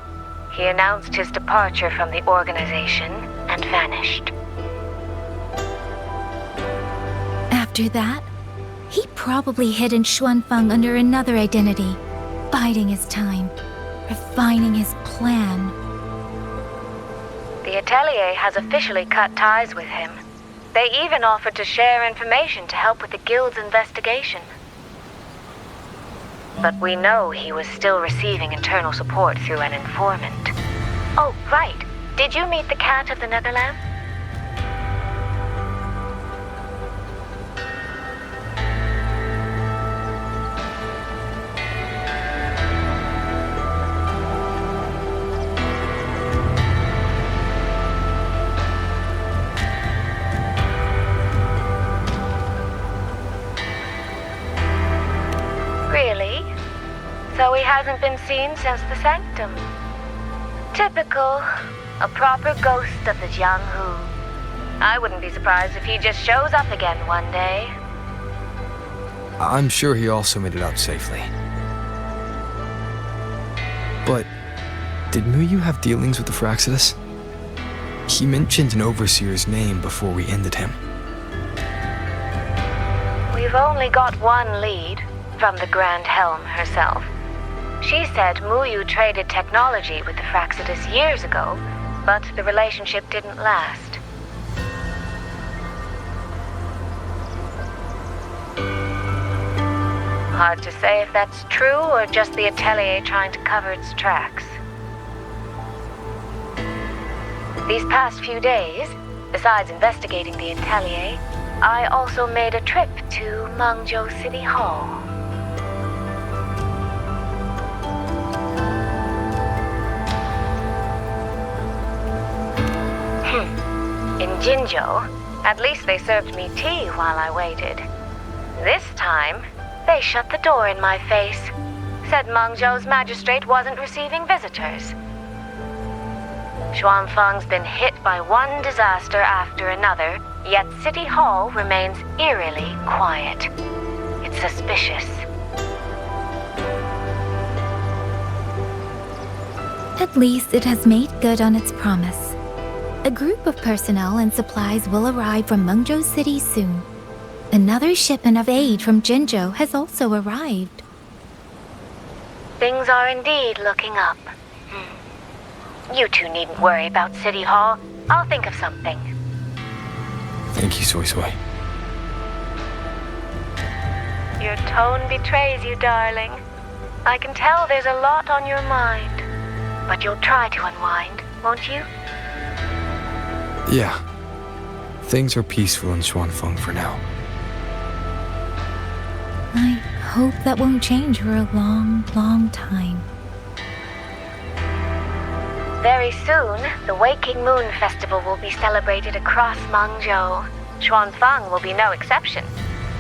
he announced his departure from the organization and vanished. After that, he probably hid in Xuanfeng under another identity, biding his time, refining his plan. The Atelier has officially cut ties with him. They even offered to share information to help with the guild's investigation. But we know he was still receiving internal support through an informant. Oh, right. Did you meet the cat of the Netherlands? hasn't been seen since the sanctum. Typical. A proper ghost of the Jianghu. I wouldn't be surprised if he just shows up again one day. I'm sure he also made it out safely. But did Muyu have dealings with the Fraxidus? He mentioned an overseer's name before we ended him. We've only got one lead, from the Grand Helm herself. She said Muyu traded technology with the Fraxidus years ago, but the relationship didn't last. Hard to say if that's true or just the Atelier trying to cover its tracks. These past few days, besides investigating the Atelier, I also made a trip to Mengzhou City Hall. In Jinzhou, at least they served me tea while I waited. This time, they shut the door in my face. Said Mengzhou's magistrate wasn't receiving visitors. Xuanfeng's been hit by one disaster after another, yet City Hall remains eerily quiet. It's suspicious. At least it has made good on its promise. A group of personnel and supplies will arrive from Mengzhou City soon. Another shipment of aid from Jinzhou has also arrived. Things are indeed looking up. You two needn't worry about City Hall. I'll think of something. Thank you, Soy Soy. Your tone betrays you, darling. I can tell there's a lot on your mind. But you'll try to unwind, won't you? Yeah. Things are peaceful in Xuanfeng for now. I hope that won't change for a long, long time. Very soon, the Waking Moon Festival will be celebrated across Mengzhou. Xuanfeng will be no exception.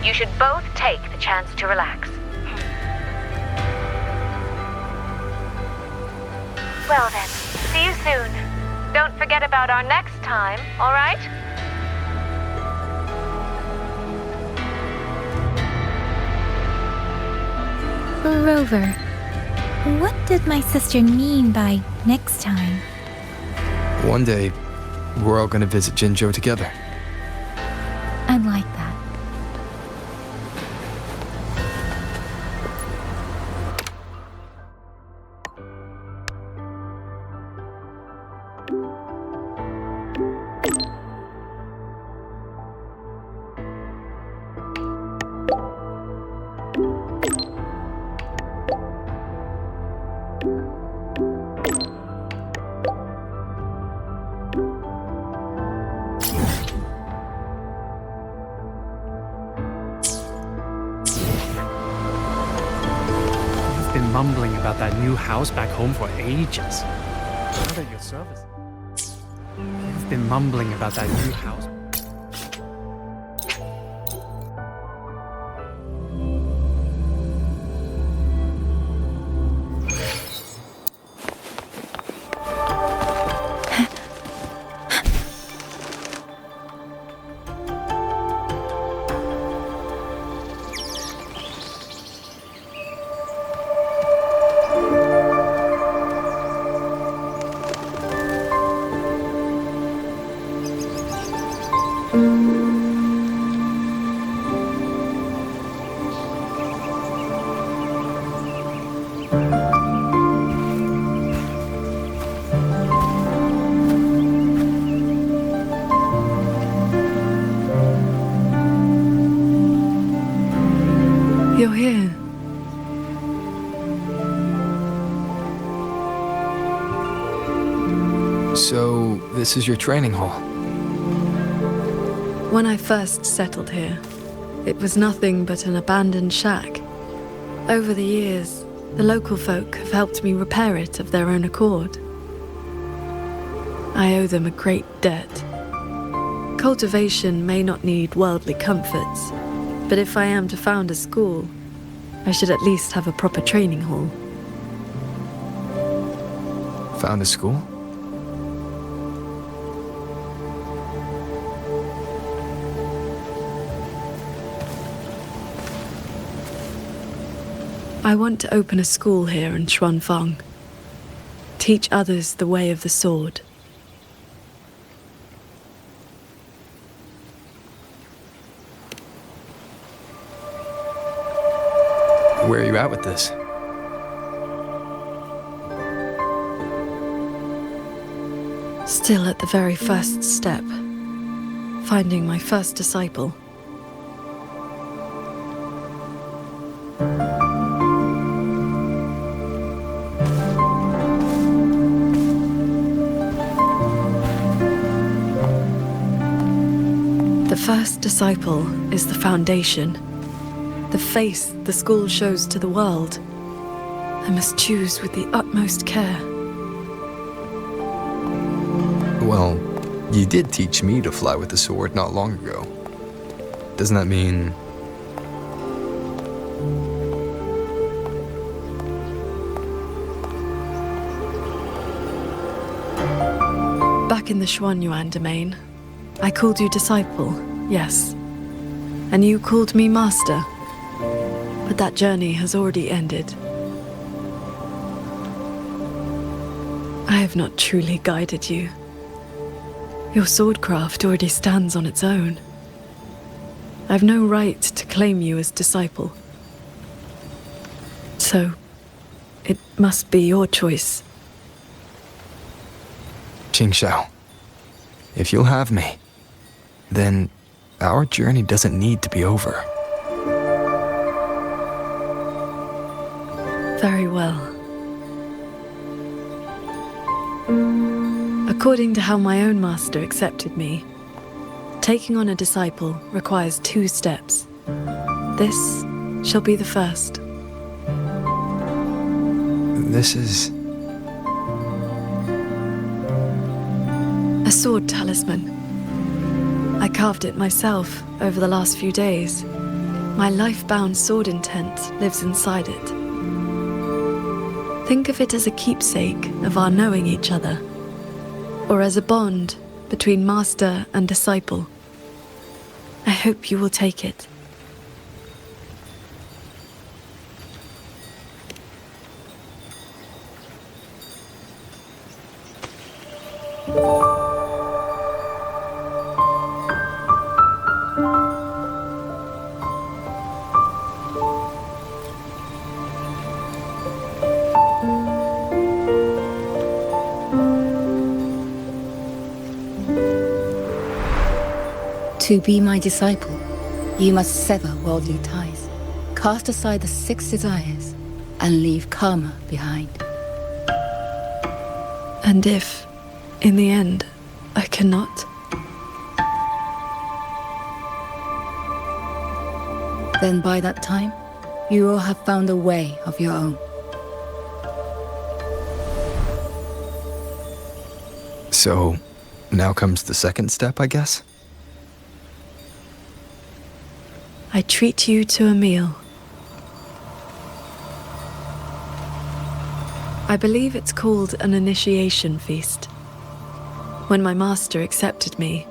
You should both take the chance to relax. Well then, see you soon. Don't forget about our next time, all right? Rover, what did my sister mean by next time? One day, we're all gonna visit Jinzhou together. I'd like that. Mumbling about that new house back home for ages. Now that your service. You've been mumbling about that new house. You're here. So, this is your training hall? When I first settled here, it was nothing but an abandoned shack. Over the years, the local folk have helped me repair it of their own accord. I owe them a great debt. Cultivation may not need worldly comforts, but if I am to found a school, I should at least have a proper training hall. Found a school? I want to open a school here in Xuanfang. Teach others the way of the sword. Where are you at with this? Still at the very first step. Finding my first disciple. The first disciple is the foundation. The face the school shows to the world. I must choose with the utmost care. Well, you did teach me to fly with the sword not long ago. Doesn't that mean... Back in the Xuanyuan domain, I called you disciple, yes. And you called me master. But that journey has already ended. I have not truly guided you. Your swordcraft already stands on its own. I have no right to claim you as disciple. So, it must be your choice. Qingxiao, if you'll have me, then our journey doesn't need to be over. Very well. According to how my own master accepted me, taking on a disciple requires 2 steps. This shall be the first. This is... a sword talisman. I carved it myself over the last few days. My life-bound sword intent lives inside it. Think of it as a keepsake of our knowing each other, or as a bond between master and disciple. I hope you will take it. To be my disciple, you must sever worldly ties, cast aside the 6 desires, and leave karma behind. And if, in the end, I cannot? Then by that time, you will have found a way of your own. So, now comes the second step, I guess? I treat you to a meal. I believe it's called an initiation feast. When my master accepted me,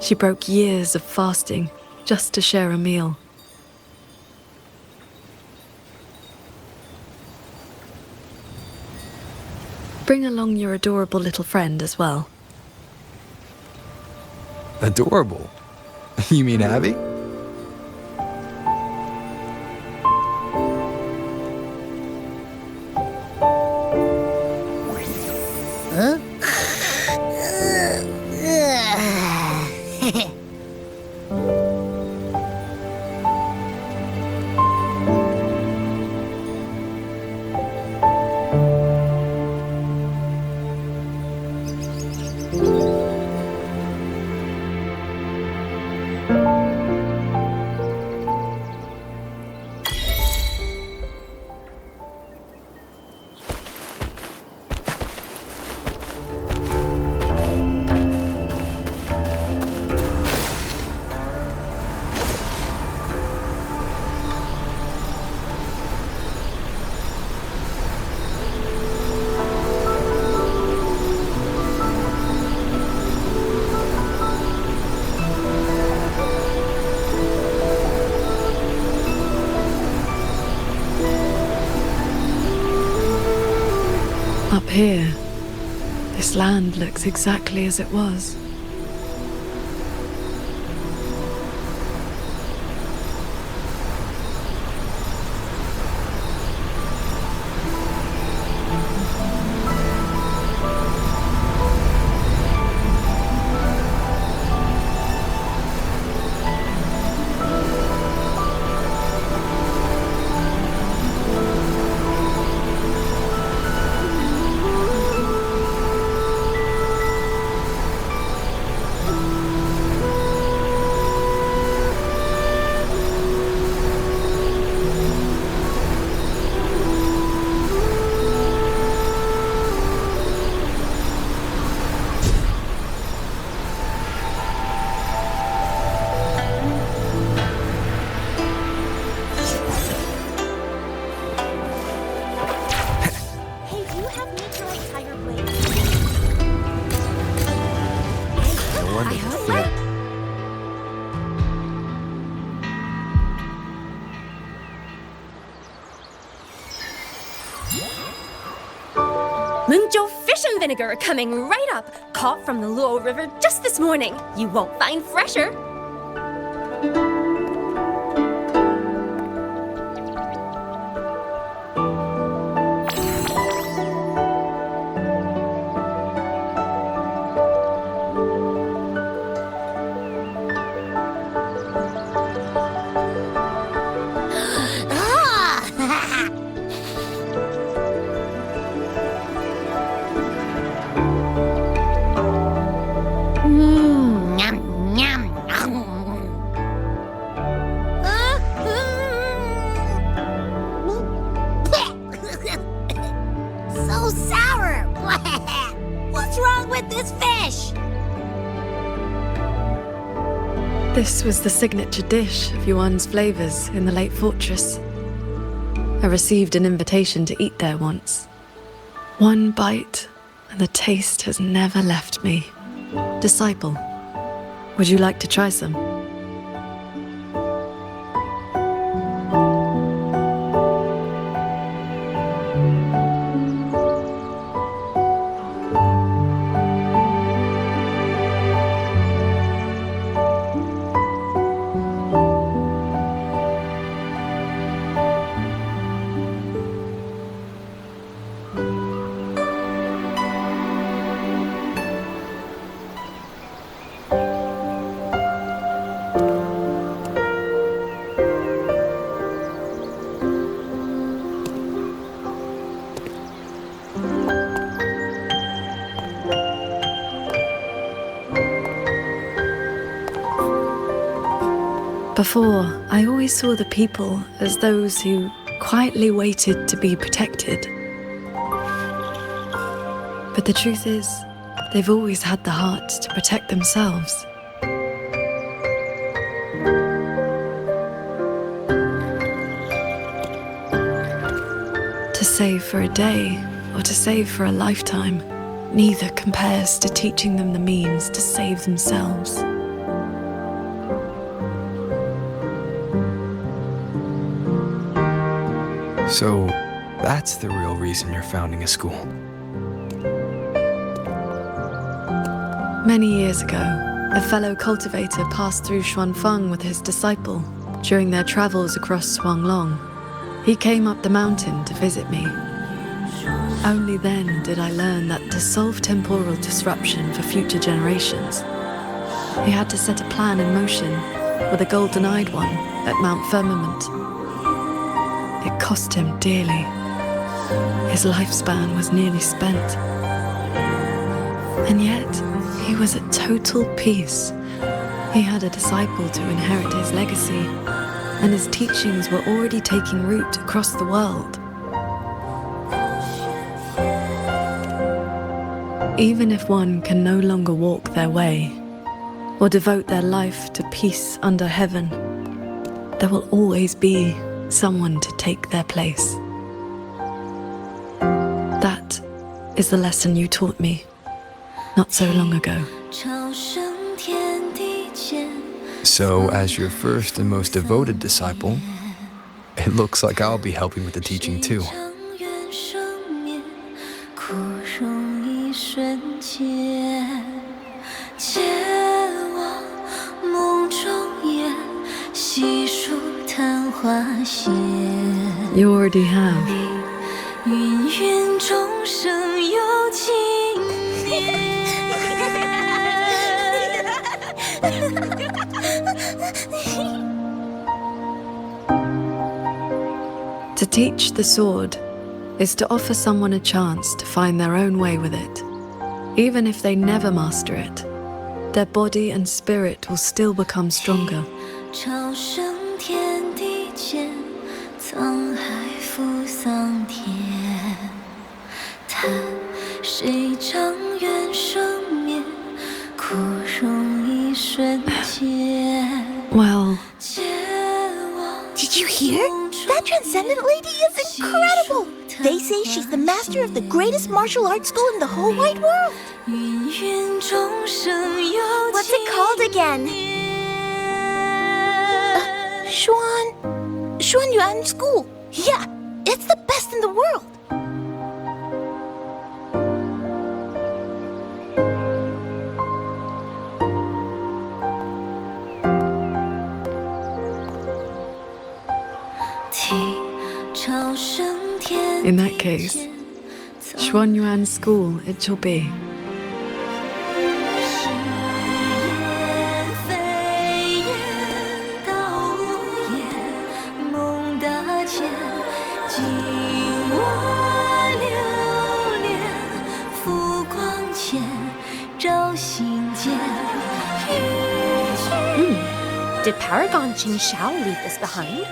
she broke years of fasting just to share a meal. Bring along your adorable little friend as well. Adorable? You mean Abby? Huh? here, this land looks exactly as it was. Mungzhou fish and vinegar coming right up. Caught from the Luo River just this morning. You won't find fresher. So sour! What's wrong with this fish? This was the signature dish of Yuan's flavors in the late fortress. I received an invitation to eat there once. One bite, and the taste has never left me. Disciple, would you like to try some? Before, I always saw the people as those who quietly waited to be protected. But the truth is, they've always had the heart to protect themselves. To save for a day or to save for a lifetime, neither compares to teaching them the means to save themselves. So, that's the real reason you're founding a school. Many years ago, a fellow cultivator passed through Xuanfeng with his disciple during their travels across Shuanglong. He came up the mountain to visit me. Only then did I learn that to solve temporal disruption for future generations, he had to set a plan in motion with a golden-eyed one at Mount Firmament. It cost him dearly. His lifespan was nearly spent. And yet, he was at total peace. He had a disciple to inherit his legacy, and his teachings were already taking root across the world. Even if one can no longer walk their way, or devote their life to peace under heaven, there will always be someone to take their place. That is the lesson you taught me not so long ago. So, as your first and most devoted disciple, it looks like I'll be helping with the teaching too. You already have. To teach the sword is to offer someone a chance to find their own way with it. Even if they never master it, their body and spirit will still become stronger. Well, did you hear? That transcendent lady is incredible! They say she's the master of the greatest martial arts school in the whole wide world! What's it called again? Xuan Yuan School. Yeah, it's the best in the world! in that case, Xuan Yuan School it shall be. Did Paragon Qing Shao leave this behind?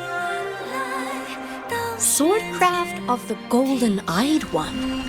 Swordcraft of the Golden-Eyed One.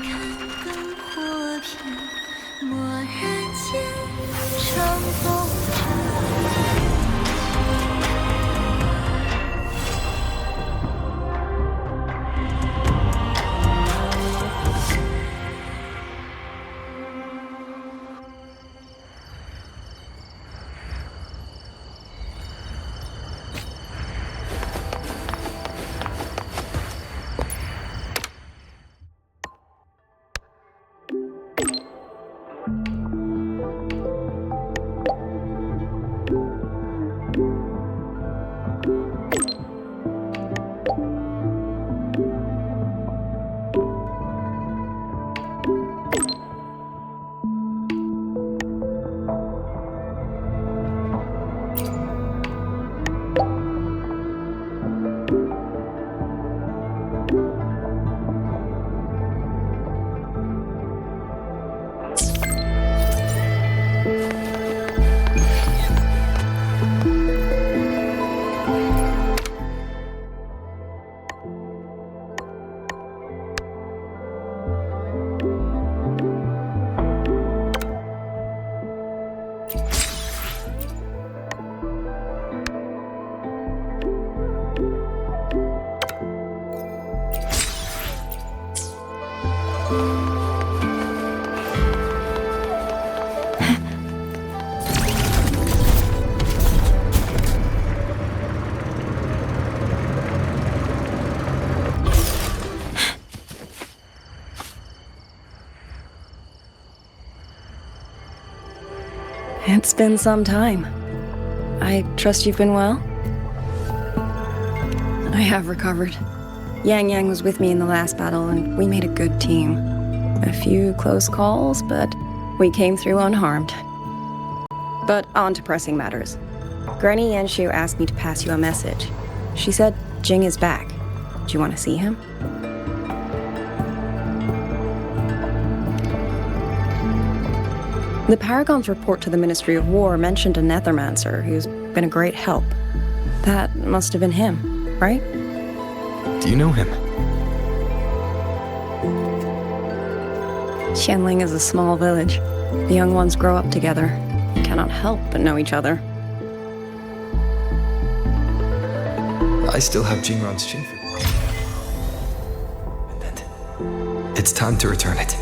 It's been some time. I trust you've been well? I have recovered. Yang Yang was with me in the last battle, and we made a good team. A few close calls, but we came through unharmed. But on to pressing matters. Granny Yanshu asked me to pass you a message. She said Jing is back. Do you want to see him? The Paragon's report to the Ministry of War mentioned a Nethermancer who's been a great help. That must have been him, right? Do you know him? Qianling is a small village. The young ones grow up together. You cannot help but know each other. I still have Jingran's Shinfu. And it's time to return it.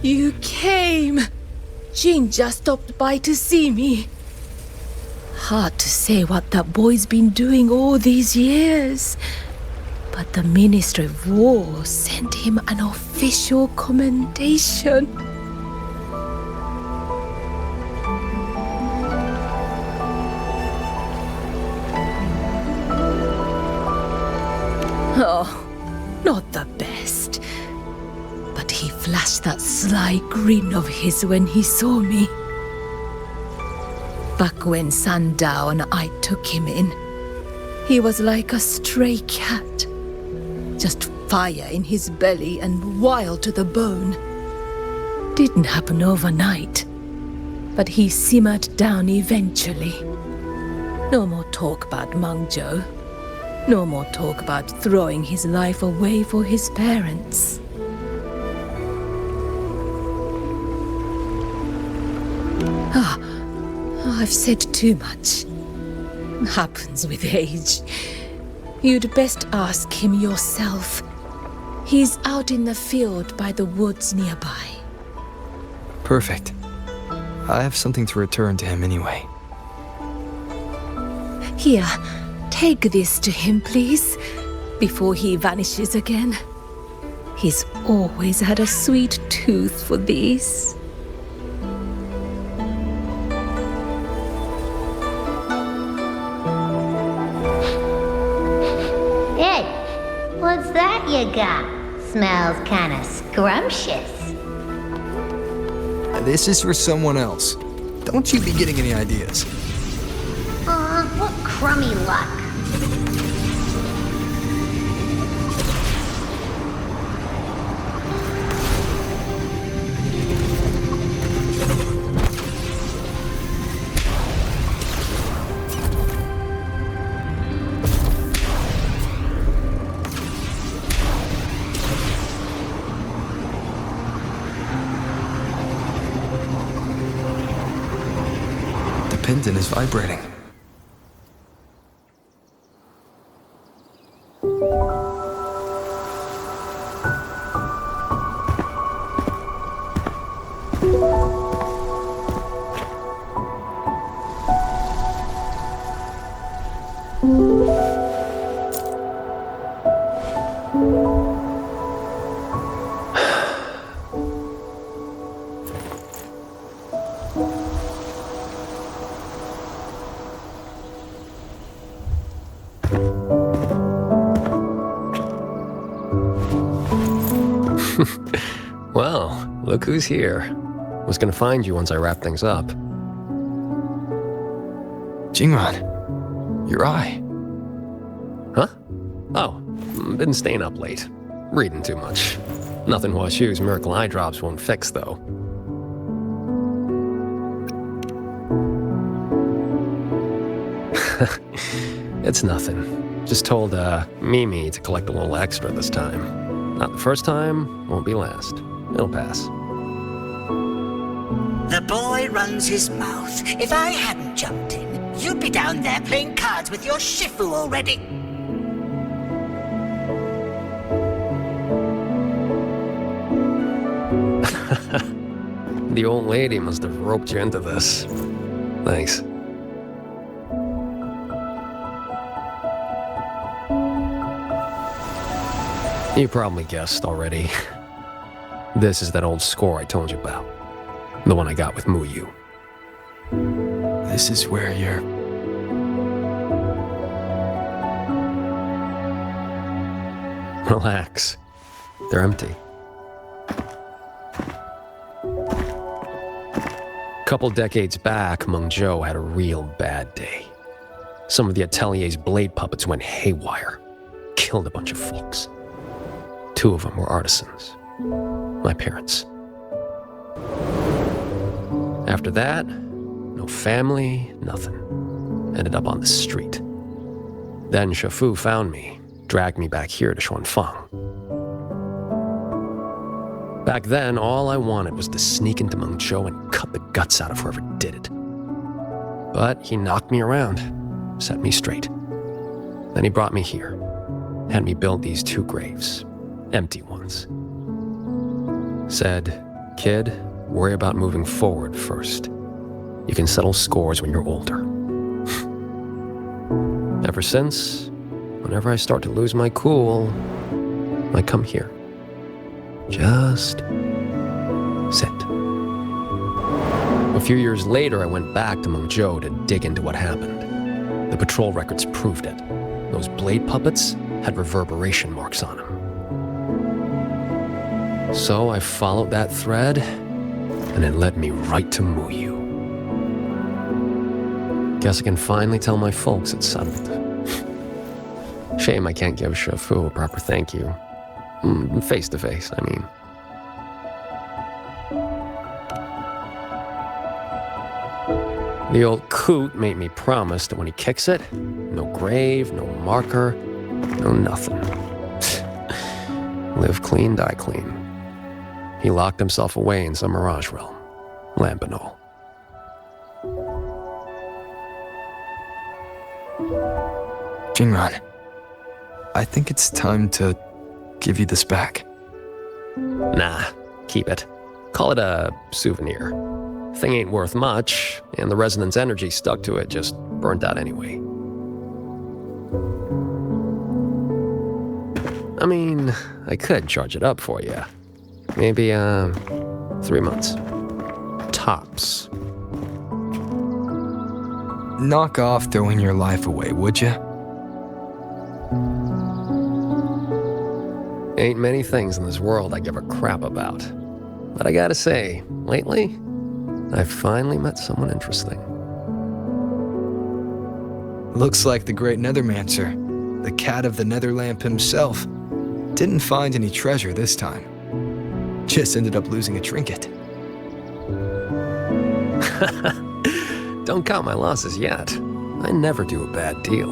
You came! Jin just stopped by to see me. Hard to say what that boy's been doing all these years. But the Ministry of War sent him an official commendation. Oh, not the best. But he flashed that sly grin of his when he saw me. Back when Sandow and I took him in, he was like a stray cat. Just fire in his belly and wild to the bone. Didn't happen overnight, but he simmered down eventually. No more talk about Mengzhou. No more talk about throwing his life away for his parents. I've said too much. Happens with age. You'd best ask him yourself. He's out in the field by the woods nearby. Perfect. I have something to return to him anyway. Here, take this to him, please, before he vanishes again. He's always had a sweet tooth for these. Hey, what's that you got? Smells kinda scrumptious. This is for someone else. Don't you be getting any ideas. Aw, what crummy luck. The pendant is vibrating. Well, look who's here. Was gonna find you once I wrap things up. Jingran, your eye. Huh? Oh, been staying up late. Reading too much. Nothing Huashu's miracle eye drops won't fix, though. It's nothing. Just told, Mimi to collect a little extra this time. Not the first time, won't be last. It'll pass. The boy runs his mouth. If I hadn't jumped in, you'd be down there playing cards with your Shifu already. The old lady must have roped you into this. Thanks. You probably guessed already. This is that old score I told you about. The one I got with Muyu. This is where you're... Relax. They're empty. Couple decades back, Mengzhou had a real bad day. Some of the Atelier's blade puppets went haywire. Killed a bunch of folks. 2 of them were artisans. My parents. After that, no family, nothing. Ended up on the street. Then Shifu found me, dragged me back here to Xuanfang. Back then, all I wanted was to sneak into Mengzhou and cut the guts out of whoever did it. But he knocked me around, set me straight. Then he brought me here, had me build these 2 graves, empty ones. Said, Kid, worry about moving forward first. You can settle scores when you're older. Ever since, whenever I start to lose my cool, I come here. Just sit. A few years later, I went back to Mengzhou to dig into what happened. The patrol records proved it. Those blade puppets had reverberation marks on them. So I followed that thread, and it led me right to Muyu. Guess I can finally tell my folks it's settled. Shame I can't give Shifu a proper thank you. Face to face, I mean. The old coot made me promise that when he kicks it, no grave, no marker, no nothing. Live clean, die clean. He locked himself away in some mirage realm, Lambanol. Jingran, I think it's time to give you this back. Nah, keep it. Call it a souvenir. Thing ain't worth much, and the resonance energy stuck to it just burnt out anyway. I mean, I could charge it up for you. Maybe, 3 months. Tops. Knock off throwing your life away, would you? Ain't many things in this world I give a crap about. But I gotta say, lately, I've finally met someone interesting. Looks like the great Nethermancer, the cat of the Netherlamp himself, didn't find any treasure this time. Just ended up losing a trinket. Don't count my losses yet. I never do a bad deal.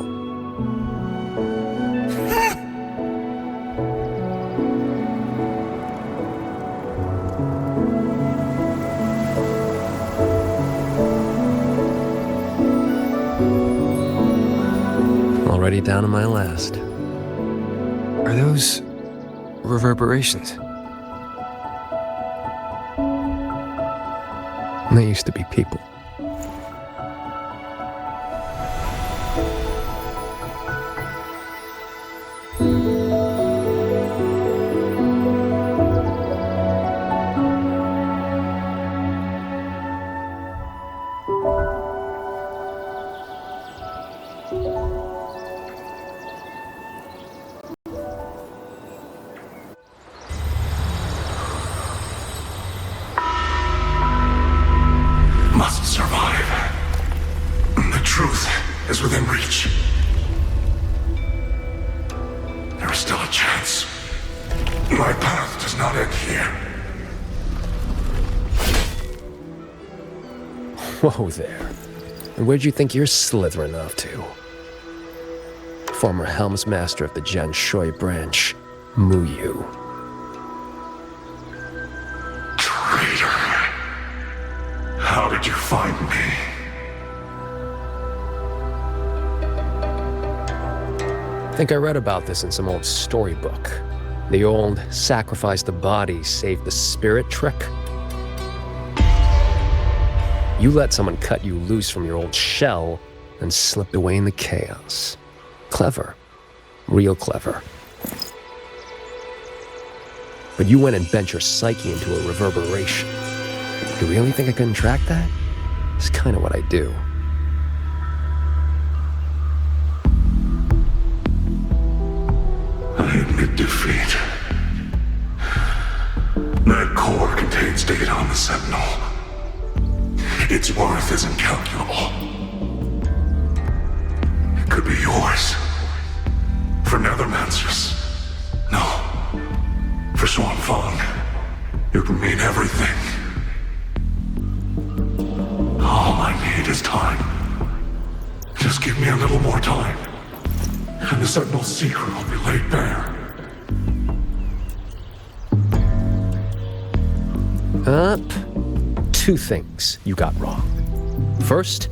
Already down to my last. Are those reverberations? They used to be people. Must survive. The truth is within reach. There is still a chance. My path does not end here. Whoa there. And where'd you think you're slithering off to? Former Helm's Master of the Janshui branch, Muyu. Traitor. How did you find me? I think I read about this in some old storybook. The old sacrifice the body, save the spirit trick. You let someone cut you loose from your old shell and slipped away in the chaos. Clever. Real clever. But you went and bent your psyche into a reverberation. You really think I couldn't track that? It's kind of what I do. I admit defeat. That core contains data on the Sentinel. Its worth is incalculable. It could be yours. For Nethermancers. No. For Xuanfang. You can mean everything. All I need is time. Just give me a little more time, and the Sentinel's secret will be laid bare. Two things you got wrong. First,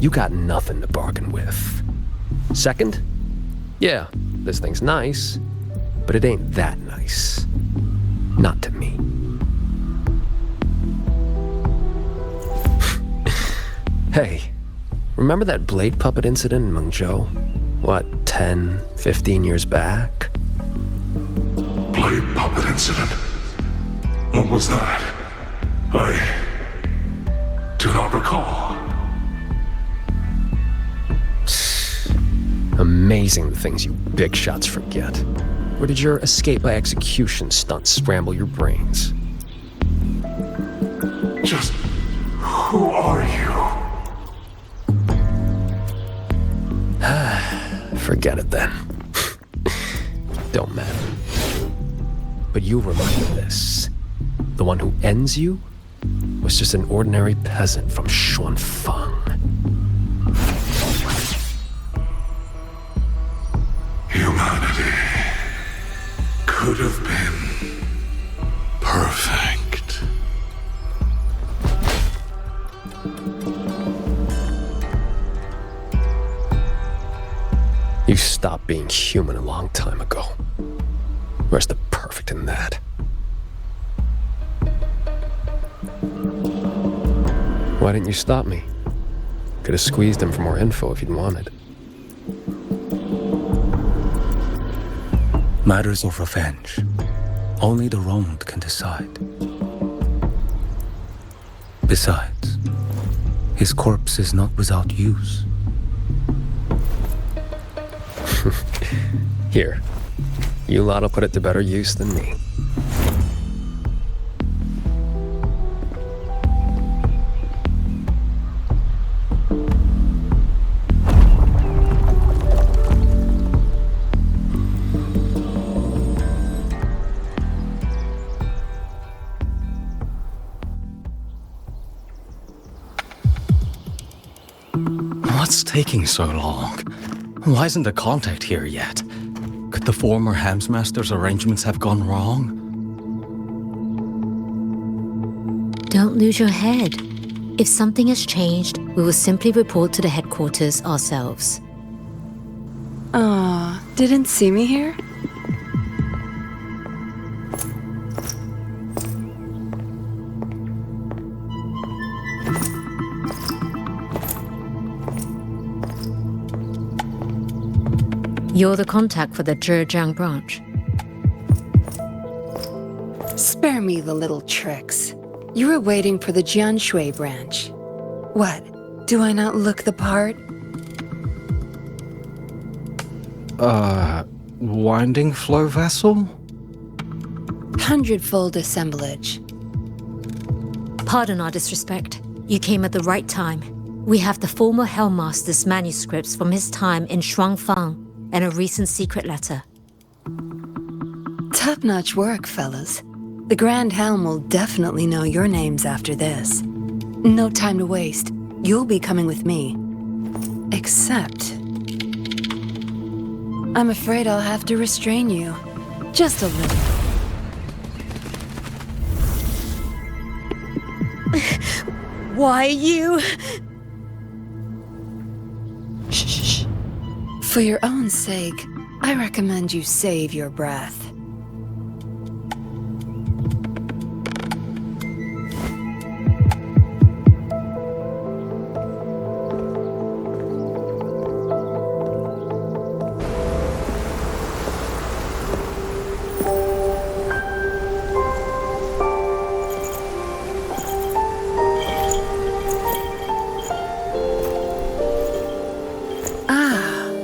you got nothing to bargain with. Second, yeah, this thing's nice, but it ain't that nice. Not to me. Hey, remember that blade puppet incident in Mengzhou? What, 10, 15 years back? Blade puppet incident? What was that? I do not recall. Amazing the things you big shots forget. Or did your escape by execution stunt scramble your brains? Just who are you? Forget it then. Don't matter. But you remember this. The one who ends you was just an ordinary peasant from Xuanfang. Humanity could have been perfect. You stopped being human a long time ago. Where's the perfect in that? Why didn't you stop me? Could have squeezed him for more info if you'd wanted. Matters of revenge. Only the wronged can decide. Besides, his corpse is not without use. Here, you lot'll put it to better use than me. What's taking so long? Why isn't the contact here yet? Could the former Hamsmaster's arrangements have gone wrong? Don't lose your head. If something has changed, we will simply report to the headquarters ourselves. Didn't see me here? You're the contact for the Zhejiang branch. Spare me the little tricks. You were waiting for the Jianshui branch. What? Do I not look the part? Winding flow vessel? 100-fold assemblage. Pardon our disrespect. You came at the right time. We have the former Hellmaster's manuscripts from his time in Xuanfang and a recent secret letter. Top-notch work, fellas. The Grand Helm will definitely know your names after this. No time to waste. You'll be coming with me. Except... I'm afraid I'll have to restrain you. Just a little. Why you? Shh. For your own sake, I recommend you save your breath.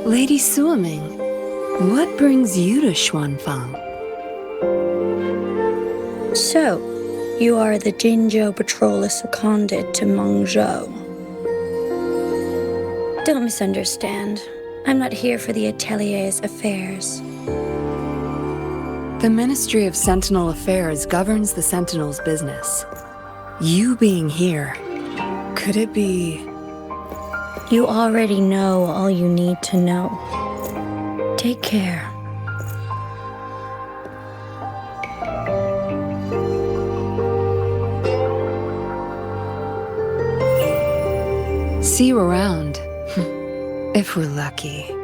Lady Suoming, what brings you to Xuanfang? So, you are the Jinzhou patroller seconded to Mengzhou. Don't misunderstand. I'm not here for the Atelier's affairs. The Ministry of Sentinel Affairs governs the Sentinel's business. You being here, could it be... You already know all you need to know. Take care. See you around. If we're lucky.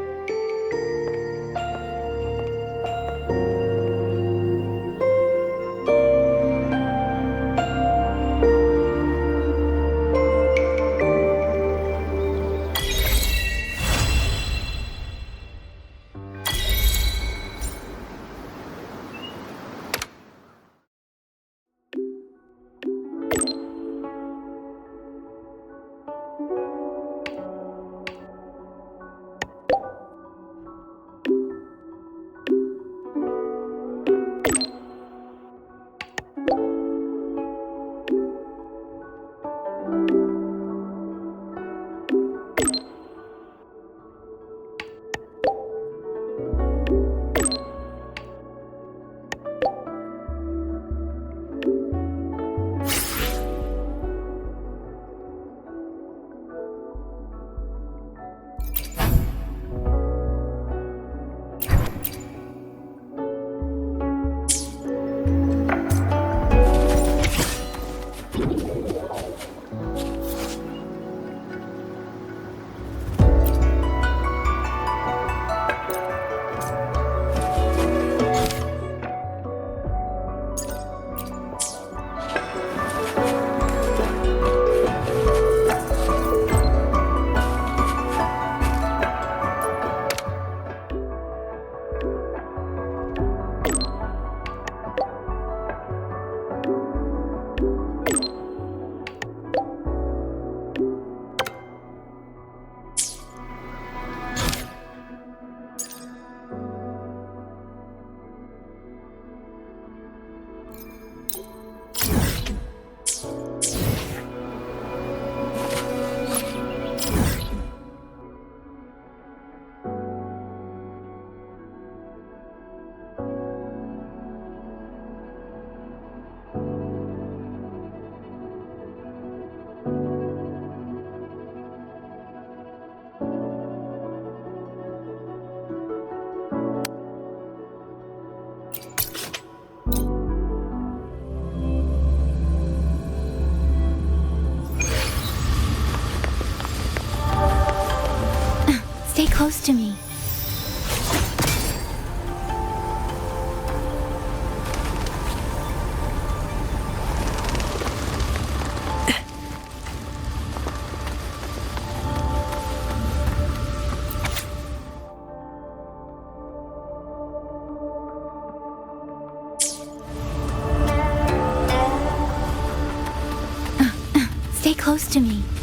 close to me. Stay close to me.